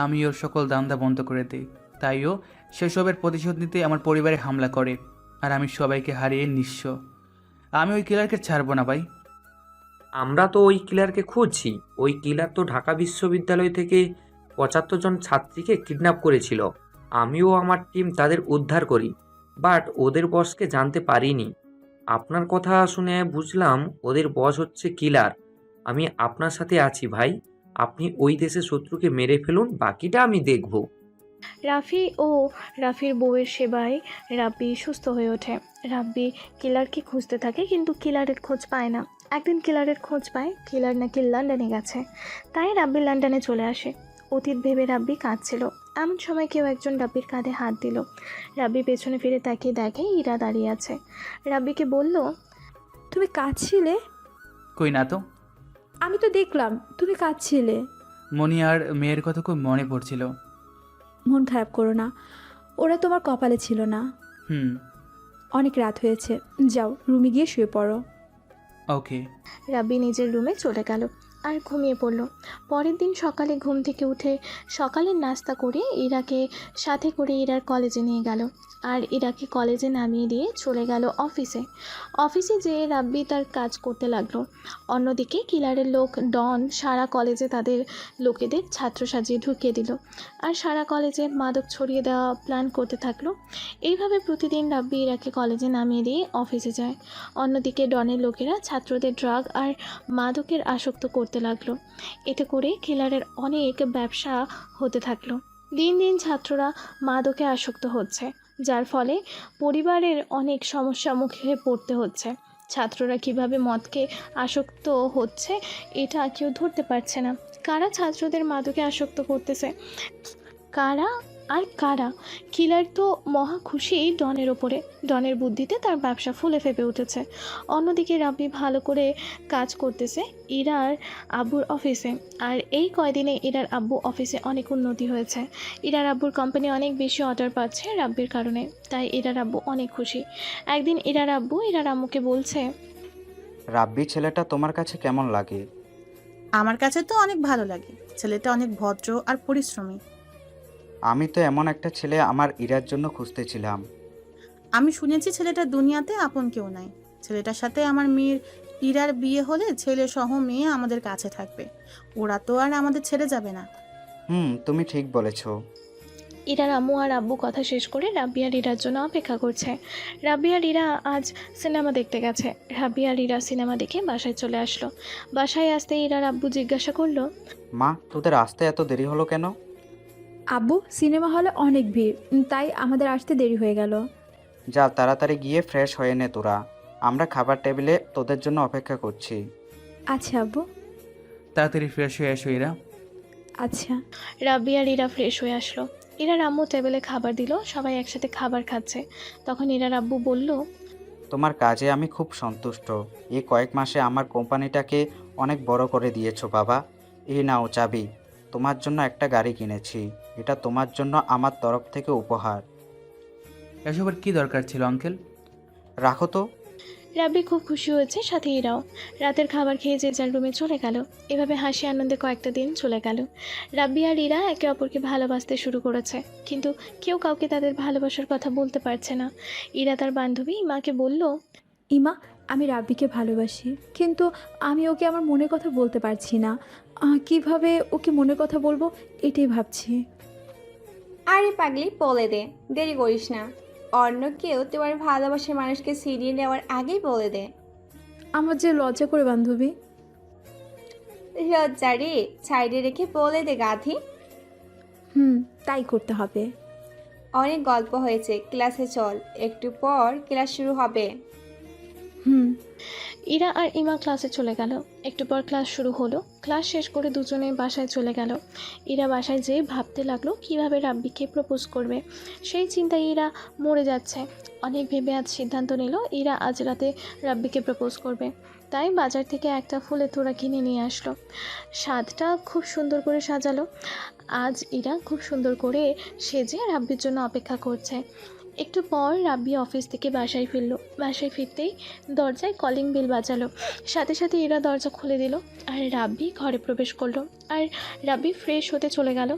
আমি ওর সকল দান্দা বন্ধ করে দিই। তাইও সেসবের প্রতিশোধ নিতে আমার পরিবারে হামলা করে, আর আমি সবাইকে হারিয়ে নিঃস্ব। আমি ওই কিলারকে ছাড়বো না ভাই। আমরা তো ওই কিলারকে খুঁজছি। ওই কিলার তো ঢাকা বিশ্ববিদ্যালয় থেকে 75 জন ছাত্রীকে কিডন্যাপ করেছিল। আমিও আমার টিম তাদের উদ্ধার করি, বাট ওদের বসকে জানতে পারিনি। আপনার কথা শুনে বুঝলাম ওদের বস হচ্ছে কিলার। আমি আপনার সাথে আছি ভাই। আপনি ওই দেশের শত্রুকে মেরে ফেলুন, বাকিটা আমি দেখব। রাফি ও রাফির বউয়ের সেবায় রাব্বি সুস্থ হয়ে ওঠে। রাব্বি কিলারকে খুঁজতে থাকে, কিন্তু কিলারের খোঁজ পায় না। একদিন কিলারের খোঁজ পায় কিলার নাকি লন্ডনে গেছে, তাই রাব্বি লন্ডনে চলে আসে। অতীত ভেবে রাব্বি কাঁদছিল। এমন সময় কেউ একজন রাব্বির কাঁধে হাত দিল। রাব্বি পেছনে ফিরে তাকিয়ে দেখে ইরা দাঁড়িয়ে আছে। রাব্বিকে বলল, তুমি কাঁদছিলে? কই না তো। আমি তো দেখলাম তুমি কাঁদছিলে। মনি আর মেয়ের কথা খুব মনে পড়ছিল। মন খারাপ করো না, ওরা তোমার কপালে ছিল না। হুম। অনেক রাত হয়েছে, যাও রুমে গিয়ে শুয়ে পড়ো। ওকে। রাব্বি নিজের রুমে চলে গেল আর ঘুমিয়ে পড়ল। পরের দিন সকালে ঘুম থেকে উঠে সকালের নাস্তা করে ইরাকে সাথে করে ইরার কলেজে নিয়ে গেল আর ইরাকে কলেজে নামিয়ে দিয়ে চলে গেল অফিসে। অফিসে যেয়ে রাব্বি তার কাজ করতে লাগলো। অন্যদিকে কিলারের লোক ডন সারা কলেজে তাদের লোকেদের ছাত্র সাজিয়ে ঢুকিয়ে দিল আর সারা কলেজে মাদক ছড়িয়ে দেওয়া প্ল্যান করতে থাকলো। এইভাবে প্রতিদিন রাব্বি ইরাকে কলেজে নামিয়ে দিয়ে অফিসে যায়। অন্যদিকে ডনের লোকেরা ছাত্রদের ড্রাগ আর মাদকের আসক্ত করতে লাগলো। এতে করে কিলারের অনেক ব্যবসা হতে থাকলো। দিন দিন ছাত্ররা মাদকে আসক্ত হচ্ছে, যার ফলে পরিবারের অনেক সমস্যার মুখে পড়তে হচ্ছে। ছাত্ররা কিভাবে মদকে আসক্ত হচ্ছে এটা কেউ ধরতে পারছে না। কারা ছাত্রদের মাদকে আসক্ত করতেছে, কারা আর কারা? কিলার তো মহা খুশি ডনের ওপরে। ডনের বুদ্ধিতে তার ব্যবসা ফুলে ফেপে উঠেছে। অন্যদিকে রাব্বি ভালো করে কাজ করতেছে ইরার আব্বুর অফিসে। আর এই কয়দিনে ইরার আব্বু অফিসে অনেক উন্নতি হয়েছে। ইরার আব্বুর কোম্পানি অনেক বেশি অর্ডার পাচ্ছে রাব্বির কারণে, তাই ইরার আব্বু অনেক খুশি। একদিন ইরার আব্বু ইরার আম্মুকে বলছে, রাব্বি ছেলেটা তোমার কাছে কেমন লাগে? আমার কাছে তো অনেক ভালো লাগে। ছেলেটা অনেক ভদ্র আর পরিশ্রমী। আমি তো এমন একটা ছেলে আমার ইরার জন্য খুঁজতেছিলাম। আমি শুনেছি ছেলেটা দুনিয়াতে আপন কেউ নাই। ছেলেটার সাথে আমার মেয়ের ইরার বিয়ে হলে ছেলে সহ মেয়ে আমাদের কাছে থাকবে। ওরা তো আর আমাদের ছেড়ে যাবে না। তুমি ঠিক বলেছো। ইরার আম্মু আর আব্বু কথা শেষ করে রাব্বি আর ইরার জন্য অপেক্ষা করছে। রাব্বি আর ইরা আজ সিনেমা দেখতে গেছে। রাব্বি আর ইরা সিনেমা দেখে বাসায় চলে আসলো। বাসায় আসতে ইরার আব্বু জিজ্ঞাসা করলো, মা, তোদের আসতে এত দেরি হলো কেন? আব্বু, সিনেমা হলে অনেক ভিড়, তাই আমাদের আসতে দেরি হয়ে গেল। যা তাড়াতাড়ি গিয়ে ফ্রেশ হয়ে নে তোরা। আমরা খাবার টেবিলে তোদের জন্য অপেক্ষা করছি। আচ্ছা আব্বু। তাড়াতাড়ি ফ্রেশ হয়ে এসো ইরা। আচ্ছা। রাব্বি আর ইরা ফ্রেশ হয়ে আসলো। ইরার আম্মু টেবিলে খাবার দিল, সবাই একসাথে খাবার খাচ্ছে। তখন ইরার আব্বু বলল, তোমার কাজে আমি খুব সন্তুষ্ট। এই কয়েক মাসে আমার কোম্পানিটাকে অনেক বড় করে দিয়েছো বাবা। এই নাও চাবি। তোমার জন্য একটা গাড়ি কিনেছি। এটা তোমার জন্য আমার তরফ থেকে উপহার। এসবের কি দরকার ছিল আঙ্কেল? রাখো তো। রাব্বি খুব খুশি হয়েছে, সাথে ইরাও। রাতের খাবার খেয়ে যে যার রুমে চলে গেল। এভাবে হাসি আনন্দে কয়েকটা দিন চলে গেল। রাব্বি আর ইরা একে অপরকে ভালোবাসতে শুরু করেছে, কিন্তু কেউ কাউকে তাদের ভালোবাসার কথা বলতে পারছে না। ইরা তার বান্ধবী ইমাকে বলল, ইমা, আমি রাব্বিকে ভালোবাসি, কিন্তু আমি ওকে আমার মনের কথা বলতে পারছি না। কিভাবে ওকে মনের কথা বলবো এটাই ভাবছি। আরে পাগলি, বলে দে, দেরি করিস না। অন্য কেউ তোমার ভালোবাসার মানুষকে সিরিয়ে নেওয়ার আগেই বলে দে। আমার যে লজ্জা করে বান্ধবী। লজ্জা রে সাইডে রেখে বলে দে গাধি। তাই করতে হবে। অনেক গল্প হয়েছে, ক্লাসে চল, একটু পর ক্লাস শুরু হবে। হুম। ইরা আর ইমা ক্লাসে চলে গেল। একটু পর ক্লাস শুরু হলো। ক্লাস শেষ করে দুজনে বাসায় চলে গেল। ইরা বাসায় যেয়ে ভাবতে লাগলো কিভাবে রাব্বিকে প্রপোজ করবে। সেই চিন্তায় ইরা মরে যাচ্ছে। অনেক ভেবে আজ সিদ্ধান্ত নিল ইরা আজ রাতে রাব্বিকে প্রপোজ করবে। তাই বাজার থেকে একটা ফুলের তোড়া কিনে নিয়ে আসলো। স্বাদটা খুব সুন্দর করে সাজালো। আজ ইরা খুব সুন্দর করে সেজে রাব্বির জন্য অপেক্ষা করছে। একটু পর রাব্বি অফিস থেকে বাসায় ফিরল। বাসায় ফিরতেই দরজায় কলিং বেল বাজালো। সাথে সাথে ইরা দরজা খুলে দিল আর রাব্বি ঘরে প্রবেশ করলো। আর রাব্বি ফ্রেশ হতে চলে গেল।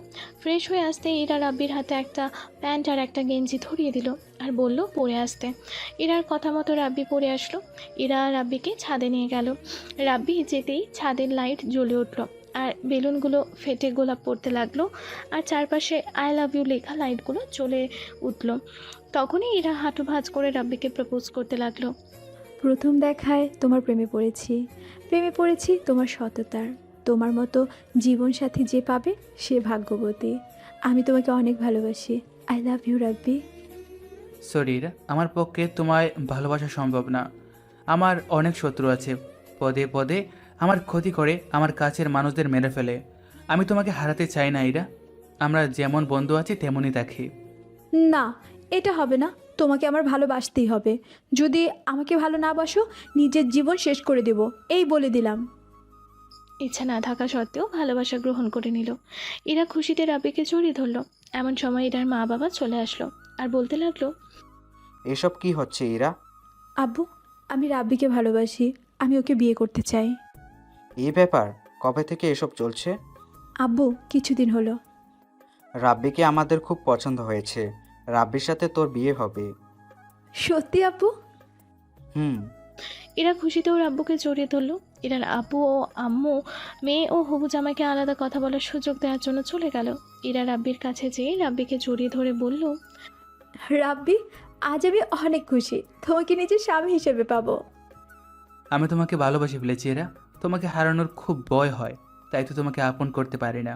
ফ্রেশ হয়ে আসতে ইরা রাব্বির হাতে একটা প্যান্ট আর একটা গেঞ্জি ধরিয়ে দিল আর বলল পরে আসতে। ইরার কথা মতো রাব্বি পরে আসলো। ইরা রাব্বিকে ছাদে নিয়ে গেল। রাব্বি যেতেই ছাদের লাইট জ্বলে উঠল আর বেলুনগুলো ফেটে গোলাপ পড়তে লাগলো আর চারপাশে আই লাভ ইউ লেখা লাইটগুলো জ্বলে উঠল। তখনই ইরা হাঁটু ভাঁজ করে রাব্বিকে প্রপোজ করতে লাগলো। প্রথম দেখায় তোমার প্রেমে পড়েছি তোমার সততার। তোমার মতো জীবনসাথী যে পাবে সে ভাগ্যবতী। আমি তোমাকে অনেক ভালোবাসি। I love you Rabbi. Sorry Ira, আমার পক্ষে তোমায় ভালোবাসা সম্ভব না। আমার অনেক শত্রু আছে, পদে পদে আমার ক্ষতি করে, আমার কাছের মানুষদের মেরে ফেলে। আমি তোমাকে হারাতে চাই না ইরা। আমরা যেমন বন্ধু আছি তেমনই থাকি। না, এটা হবে না। তোমাকে আমার ভালোবাসতেই হবে। যদি আমাকে ভালো না বাসো, নিজের জীবন শেষ করে দেব, এই বলে দিলাম। ইচ্ছা না থাকা সত্ত্বেও ভালোবাসা গ্রহণ করে নিল। ইরা খুশিতে রাব্বিকে জড়িয়ে ধরলো। এমন সময় ইরার মা বাবা চলে আসলো আর বলতে লাগলো, এসব কি হচ্ছে ইরা? আব্বু, আমি রাব্বিকে ভালোবাসি। আমি ওকে বিয়ে করতে চাই। এই ব্যাপার কবে থেকে এসব চলছে? আব্বু, কিছুদিন হলো। রাব্বিকে আমাদের খুব পছন্দ হয়েছে। রাব্বির সাথে তোর বিয়ে হবে। সত্যি আব্বু? হুম। ইরা খুশিতে ওর আব্বুকে জড়িয়ে ধরলো। ইরার আব্বু ও আম্মু মেয়ে ও হবু জামাইকে আলাদা কথা বলার সুযোগ দেওয়ার জন্য চলে গেল। ইরা রাব্বির কাছে যেয়ে রাব্বিকে জড়িয়ে ধরে বলল, রাব্বি, আজ আমি অনেক খুশি। তোমাকে নিজের স্বামী হিসেবে পাবো। আমি তোমাকে ভালোবাসি ফেলেছি এরা। তোমাকে হারানোর খুব ভয় হয়, তাই তো তোমাকে আপন করতে পারি না।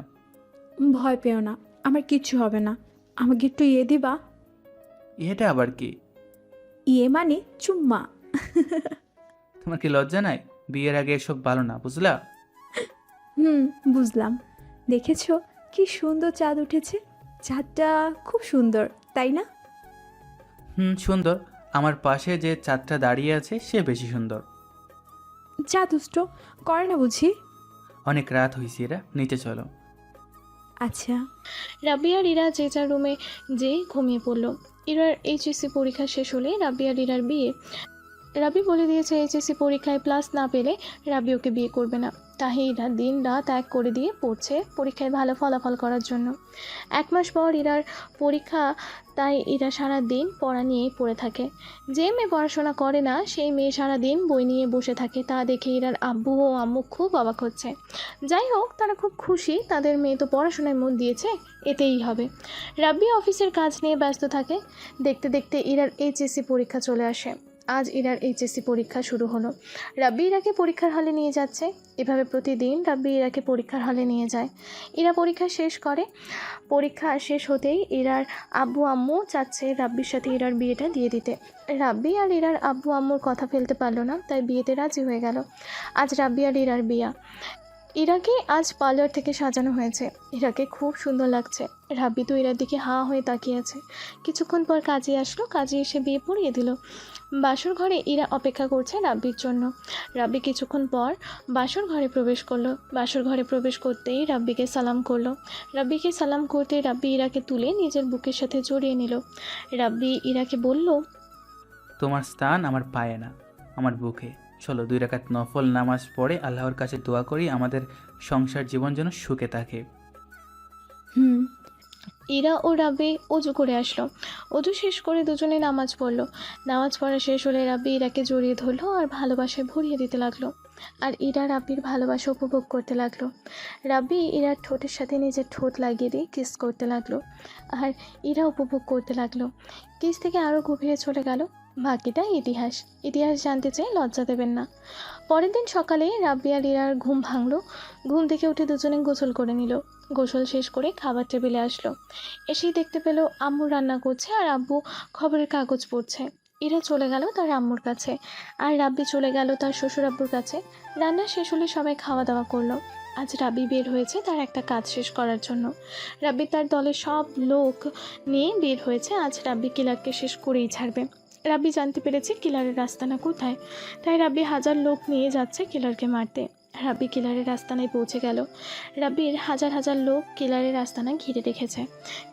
ভয় পেও না, আমার কিচ্ছু হবে না। আমাকে একটু ইয়ে দিবা? এটা আবার কি? ইয়ে মানে চুম্মা। তোমার কি লজ্জা নাই? বিয়ের আগে এসব ভালো না, বুঝলা? বুঝলাম। দেখেছো কি সুন্দর চাঁদ উঠেছে? চাঁদটা খুব সুন্দর, তাই না? সুন্দর। আমার পাশে যে চাঁদটা দাঁড়িয়ে আছে সে বেশি সুন্দর। চা দুষ্ট করে না বুঝি? অনেক রাত হয়েছে এরা, নিচে চলো। আচ্ছা। রাব্বি আর ইরা যে যার রুমে যেয়ে ঘুমিয়ে পড়লো। ইরার এইচএসসি পরীক্ষা শেষ হলে রাব্বি আর ইরার বিয়ে। রাব্বি বলে দিয়েছে এইচএসসি পরীক্ষায় প্লাস না পেলে রাব্বি ওকে বিয়ে করবে না। তাই ইরা দিন রাত এক করে দিয়ে পড়ছে পরীক্ষায় ভালো ফলাফল করার জন্য। 1 মাস পর ইরার পরীক্ষা, তাই ইরা সারা দিন পড়া নিয়েই পড়ে থাকে। যে মেয়ে পড়াশোনা করে না সেই মেয়ে সারা দিন বই নিয়ে বসে থাকে, তা দেখে ইরার আব্বু ও আম্মু খুব অবাক হচ্ছে। যাই হোক, তারা খুব খুশি, তাদের মেয়ে তো পড়াশোনায় মন দিয়েছে, এতেই হবে। রাব্বি অফিসের কাজ নিয়ে ব্যস্ত থাকে। দেখতে দেখতে ইরার এইচএসসি পরীক্ষা চলে আসে। আজ ইরার এইচএসসি পরীক্ষা শুরু হলো। রাব্বি ইরাকে পরীক্ষার হলে নিয়ে যাচ্ছে। এভাবে প্রতিদিন রাব্বি ইরাকে পরীক্ষার হলে নিয়ে যায়। ইরা পরীক্ষা শেষ করে। পরীক্ষা শেষ হতেই ইরার আব্বু আম্মু চাচ্ছে রাব্বির সাথে ইরার বিয়েটা দিয়ে দিতে। রাব্বি আর ইরার আব্বু আম্মুর কথা ফেলতে পারলো না, তাই বিয়েতে রাজি হয়ে গেল। আজ রাব্বি আর ইরার বিয়া। ইরাকে আজ পার্লার থেকে সাজানো হয়েছে। ইরাকে খুব সুন্দর লাগছে। রাব্বি তো ইরার দিকে হাঁ হয়ে তাকিয়ে আছে। কিছুক্ষণ পর কাজে আসলো। কাজে এসে বিয়ে পড়িয়ে দিল। বাসর ঘরে ইরা অপেক্ষা করছে রাব্বির জন্য। রাব্বি কিছুক্ষণ পর বাসর ঘরে প্রবেশ করলো। বাসর ঘরে প্রবেশ করতেই রাব্বিকে সালাম করলো। রাব্বিকে সালাম করতে রাব্বি ইরাকে তুলে নিজের বুকের সাথে জড়িয়ে নিল। রাব্বি ইরাকে বলল, তোমার স্থান আমার পায়ে না, আমার বুকে। চলো 2 রাকাত নফল নামাজ পড়ে আল্লাহর কাছে দোয়া করি আমাদের সংসার জীবন যেন সুখে থাকে। ইরা ও রাব্বি অজু করে আসলো। অজু শেষ করে দুজনে নামাজ পড়লো। নামাজ পড়া শেষ হলে রাব্বি ইরাকে জড়িয়ে ধরলো আর ভালোবাসায় ভরিয়ে দিতে লাগলো। আর ইরা রাব্বির ভালোবাসা উপভোগ করতে লাগলো। রাব্বি ইরার ঠোঁটের সাথে নিজের ঠোঁট লাগিয়ে দিয়ে কিস করতে লাগলো আর ইরা উপভোগ করতে লাগলো। কিস থেকে আরও গভীরে চলে গেল। বাকিটা ইতিহাস। ইতিহাস জানতে চাই, লজ্জা দেবেন না। পরের দিন সকালে রাব্বি আর ইরার ঘুম ভাঙলো। ঘুম থেকে উঠে দুজনে গোসল করে নিল। গোসল শেষ করে খাবার টেবিলে আসলো। এসেই দেখতে পেল আম্মু রান্না করছে আর আব্বু খবরের কাগজ পড়ছে। ইরা চলে গেল তার আম্মুর কাছে আর রাব্বি চলে গেল তার শ্বশুর আব্বুর কাছে। রান্না শেষ হলে সবাই খাওয়া দাওয়া করলো। আজ রাব্বি বের হয়েছে তার একটা কাজ শেষ করার জন্য। রাব্বি তার দলের সব লোক নিয়ে বের হয়েছে। আজ রাব্বি কিলারকে শেষ করেই ছাড়বে। রাব্বি জানতে পেরেছে কিলারের রাস্তানা কোথায়, তাই রাব্বি হাজার লোক নিয়ে যাচ্ছে কিলারকে মারতে। রাব্বি কিলারের রাস্তানায় পৌঁছে গেল। রাব্বির হাজার হাজার লোক কিলারের রাস্তানা ঘিরে রেখেছে।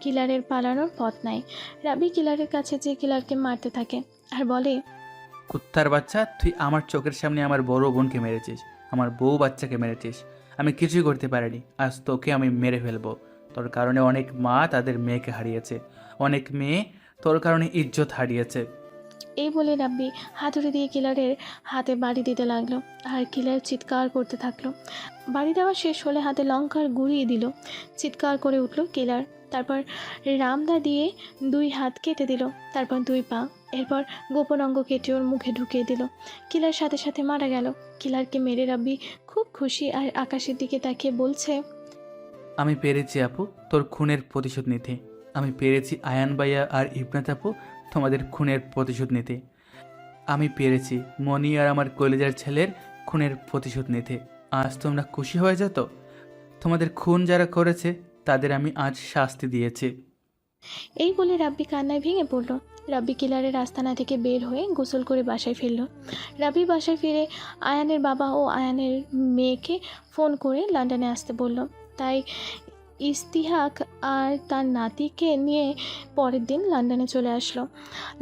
কিলারের পালানোর পথ নাই। রাব্বি কিলারের কাছে যে কিলারকে মারতে থাকে আর বলে, কুত্তার বাচ্চা, তুই আমার চোখের সামনে আমার বড় বোনকে মেরেছিস, আমার বউ বাচ্চাকে মেরেছিস। আমি কিছুই করতে পারিনি, আজ তোকে আমি মেরে ফেলবো। তোর কারণে অনেক মা তাদের মেয়েকে হারিয়েছে, অনেক মেয়ে তোর কারণে ইজ্জত হারিয়েছে। এই বলে রাব্বি হাতুড়ি দিয়ে কিলারের হাতে বাড়ি দিতে লাগলো আর কিলার চিৎকার করতে থাকলো। বাড়ি দেওয়া শেষ হলে হাতে লঙ্কার গুঁড়িয়ে দিল। চিৎকার করে উঠল কিলার। তারপর রামদা দিয়ে 2 হাত কেটে দিল, তারপর 2 পা, এরপর গোপন অঙ্গ কেটে ওর মুখে ঢুকিয়ে দিল। কিলার সাথে সাথে মারা গেল। কিলারকে মেরে রাব্বি খুব খুশি আর আকাশের দিকে তাকিয়ে বলছে, আমি পেরেছি আপু তোর খুনের প্রতিশোধ নিতে। আমি পেরেছি আয়ান ভাইয়া আর ইবনাত আপু তোমাদের খুনের প্রতিশোধ নিতে। আমি পেরেছি মনি আর আমার কলেজের ছেলের খুনের প্রতিশোধ নিতে। আজ তোমরা খুশি হয়ে যেত? তোমাদের খুন যারা করেছে তাদের আমি আজ শাস্তি দিয়েছি। এই বলে রাব্বি কান্নায় ভেঙে পড়ল। রাব্বি কিলারের আস্তানা থেকে বের হয়ে গোসল করে বাসায় ফিরল। রাব্বি বাসায় ফিরে আয়ানের বাবা ও আয়ানের মেয়েকে ফোন করে লন্ডনে আসতে বলল। তাই ইস্তিহাক আর তার নাতিকে নিয়ে পরের দিন লন্ডনে চলে আসলো।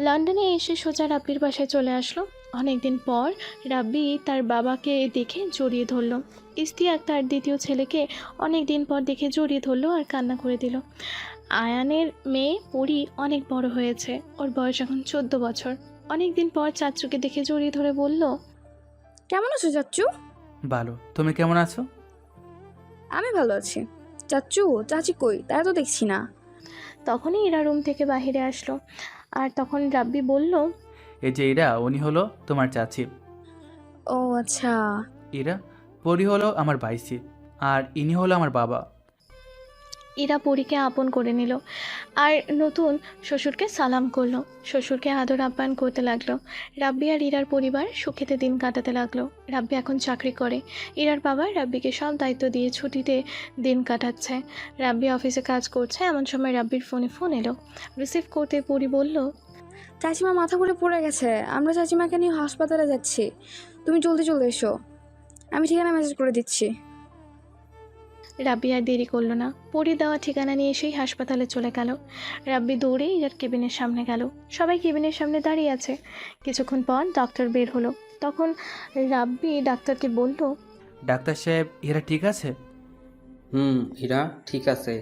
লন্ডনে এসে সোজা রাব্বির বাসায় চলে আসলো। অনেক দিন পর রাব্বি তার বাবাকে দেখে জড়িয়ে ধরল। ইস্তিহাক তার দ্বিতীয় ছেলেকে অনেক দিন পর দেখে জড়িয়ে ধরলো আর কান্না করে দিল। আয়ানের মেয়ে পরি অনেক বড় হয়েছে, ওর বয়স এখন 14 বছর। অনেক দিন পর চাচ্চুকে দেখে জড়িয়ে ধরে বলল, কেমন আছো চাচ্চু? ভালো, তুমি কেমন আছো? আমি ভালো আছি। চাচ্চু চাচি কই, তারা তো দেখছি না। তখনই ইরা রুম থেকে বাইরে আসলো আর তখন রাব্বি বলল, এই যে ইরা, উনি হলো তোমার চাচি। ও আচ্ছা। ইরা, পরি হলো আমার বাইসি আর ইনি হলো আমার বাবা। ইরা পরীকে আপন করে নিল আর নতুন শ্বশুরকে সালাম করলো। শ্বশুরকে আদর আপ্যায়ন করতে লাগলো। রাব্বি আর ইরার পরিবার সুখেতে দিন কাটাতে লাগলো। রাব্বি এখন চাকরি করে। ইরার বাবা রাব্বিকে সব দায়িত্ব দিয়ে ছুটিতে দিন কাটাচ্ছে। রাব্বি অফিসে কাজ করছে। এমন সময় রাব্বির ফোন এলো। রিসিভ করতে পরি বলল, চাচিমা মাথা ঘুরে পড়ে গেছে, আমরা চাচিমাকে নিয়ে হাসপাতালে যাচ্ছি, তুমি জলদি চলে এসো, আমি ঠিকানা মেসেজ করে দিচ্ছি। রাব্বি আর দেরি করলো না, পরি দেওয়া ঠিকানা নিয়ে এসেই হাসপাতালে চলে গেল। রাব্বি দৌড়ে ইরার কেবিনের সামনে গেল। সবাই কেবিনের সামনে দাঁড়িয়ে আছে। কিছুক্ষণ পর ডক্টর বের হলো। তখন রাব্বি ডাক্তারকে বলল, ডাক্তার সাহেব, ইরা ঠিক আছে? ইরা ঠিক আছে।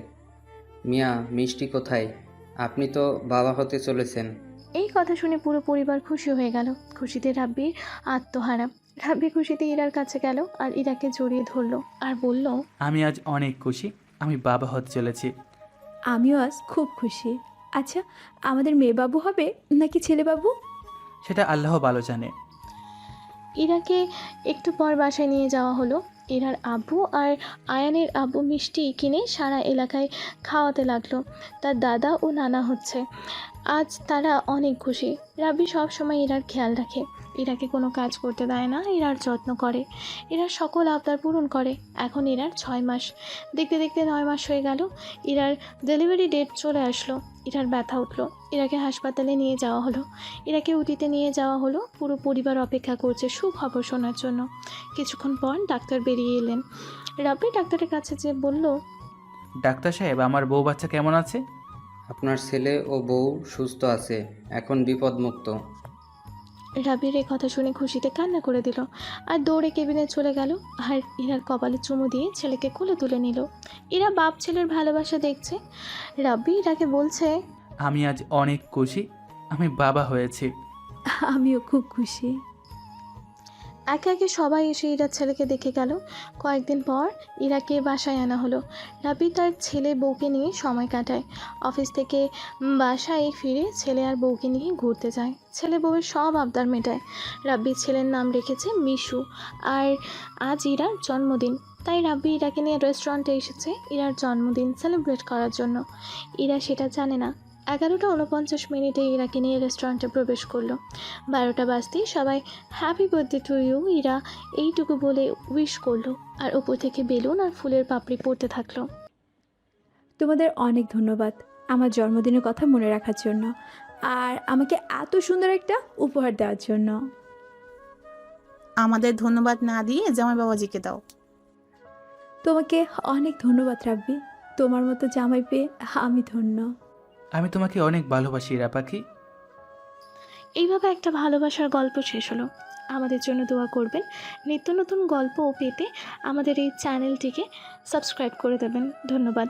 মিয়া, মিষ্টি কোথায়? আপনি তো বাবা হতে চলেছেন। এই কথা শুনে পুরো পরিবার খুশি হয়ে গেল। খুশিতে রাব্বির আত্মহারা। রাব্বি খুশিতে ইরার কাছে গেল আর ইরাকে জড়িয়ে ধরলো আর বলল, আমি আজ অনেক খুশি, আমি বাবা হতে চলেছি। আমিও আজ খুব খুশি। আচ্ছা, আমাদের মেয়ে বাবু হবে নাকি ছেলে বাবু? সেটা আল্লাহ ভালো জানে। ইরাকে একটু পর বাসায় নিয়ে যাওয়া হলো। ইরার আব্বু আর আয়ানের আব্বু মিষ্টি কিনে সারা এলাকায় খাওয়াতে লাগলো। তার দাদা ও নানা হচ্ছে। আজ তারা অনেক খুশি। রাব্বি সব সময় ইরার খেয়াল রাখে। ইরাকে কোনো কাজ করতে দেয় না, ইরার যত্ন করে, ইরার সকল আবদার পূরণ করে। এখন ইরার 6 মাস। দেখতে দেখতে 9 মাস হয়ে গেল। ইরার ডেলিভারি ডেট চলে আসলো। ইরার ব্যথা উঠলো। ইরাকে হাসপাতালে নিয়ে যাওয়া হলো। ইরাকে উটিতে নিয়ে যাওয়া হলো। পুরো পরিবার অপেক্ষা করছে সুখবর শোনার জন্য। কিছুক্ষণ পর ডাক্তার বেরিয়ে এলেন। রাব্বি ডাক্তারের কাছে যেয়ে বলল, ডাক্তার সাহেব, আমার বউ বাচ্চা কেমন আছে? আপনার ছেলে ও বউ সুস্থ আছে, এখন বিপদমুক্ত। রাব্বির এই কথা শুনে খুশিতে কান্না করে দিল আর দৌড়ে কেবিনে চলে গেল আর ইরার কপালে চুমু দিয়ে ছেলেকে কোলে তুলে নিল। ইরা বাপ ছেলের ভালোবাসা দেখছে। রাব্বি ইরাকে বলছে, আমি আজ অনেক খুশি, আমি বাবা হয়েছি। আমিও খুব খুশি। একে একে সবাই এসে ইরার ছেলেকে দেখে গেল। কয়েকদিন পর ইরাকে বাসায় আনা হলো। রাব্বি তার ছেলে বউকে নিয়ে সময় কাটায়। অফিস থেকে বাসায় ফিরে ছেলে আর বউকে নিয়ে ঘুরতে যায়। ছেলে বউয়ের সব আবদার মেটায়। রাব্বির ছেলের নাম রেখেছে মিশু। আর আজ ইরার জন্মদিন, তাই রাব্বি ইরাকে নিয়ে রেস্টুরেন্টে এসেছে ইরার জন্মদিন সেলিব্রেট করার জন্য। ইরা সেটা জানে না। 11:49 ইরাকে নিয়ে রেস্টুরেন্টে প্রবেশ করলো। 12টা বাজতেই সবাই happy birthday to you Ira এইটুকু বলে উইশ করলো, আর উপর থেকে বেলুন আর ফুলের পাপড়ি পড়তে থাকলো। তোমাদের অনেক ধন্যবাদ আমার জন্মদিনের কথা মনে রাখার জন্য আর আমাকে এত সুন্দর একটা উপহার দেওয়ার জন্য। আমাদের ধন্যবাদ না দিয়ে জামাই বাবাজিকে দাও। তোমাকে অনেক ধন্যবাদ রাব্বি, তোমার মতো জামাই পেয়ে আমি ধন্য। আমি তোমাকে অনেক ভালোবাসি ইরা পাখি। এইভাবে একটা ভালোবাসার গল্প শেষ হলো। আমাদের জন্য দোয়া করবেন। নিত্য নতুন গল্প পেতে আমাদের এই চ্যানেলটিকে সাবস্ক্রাইব করে দেবেন। ধন্যবাদ।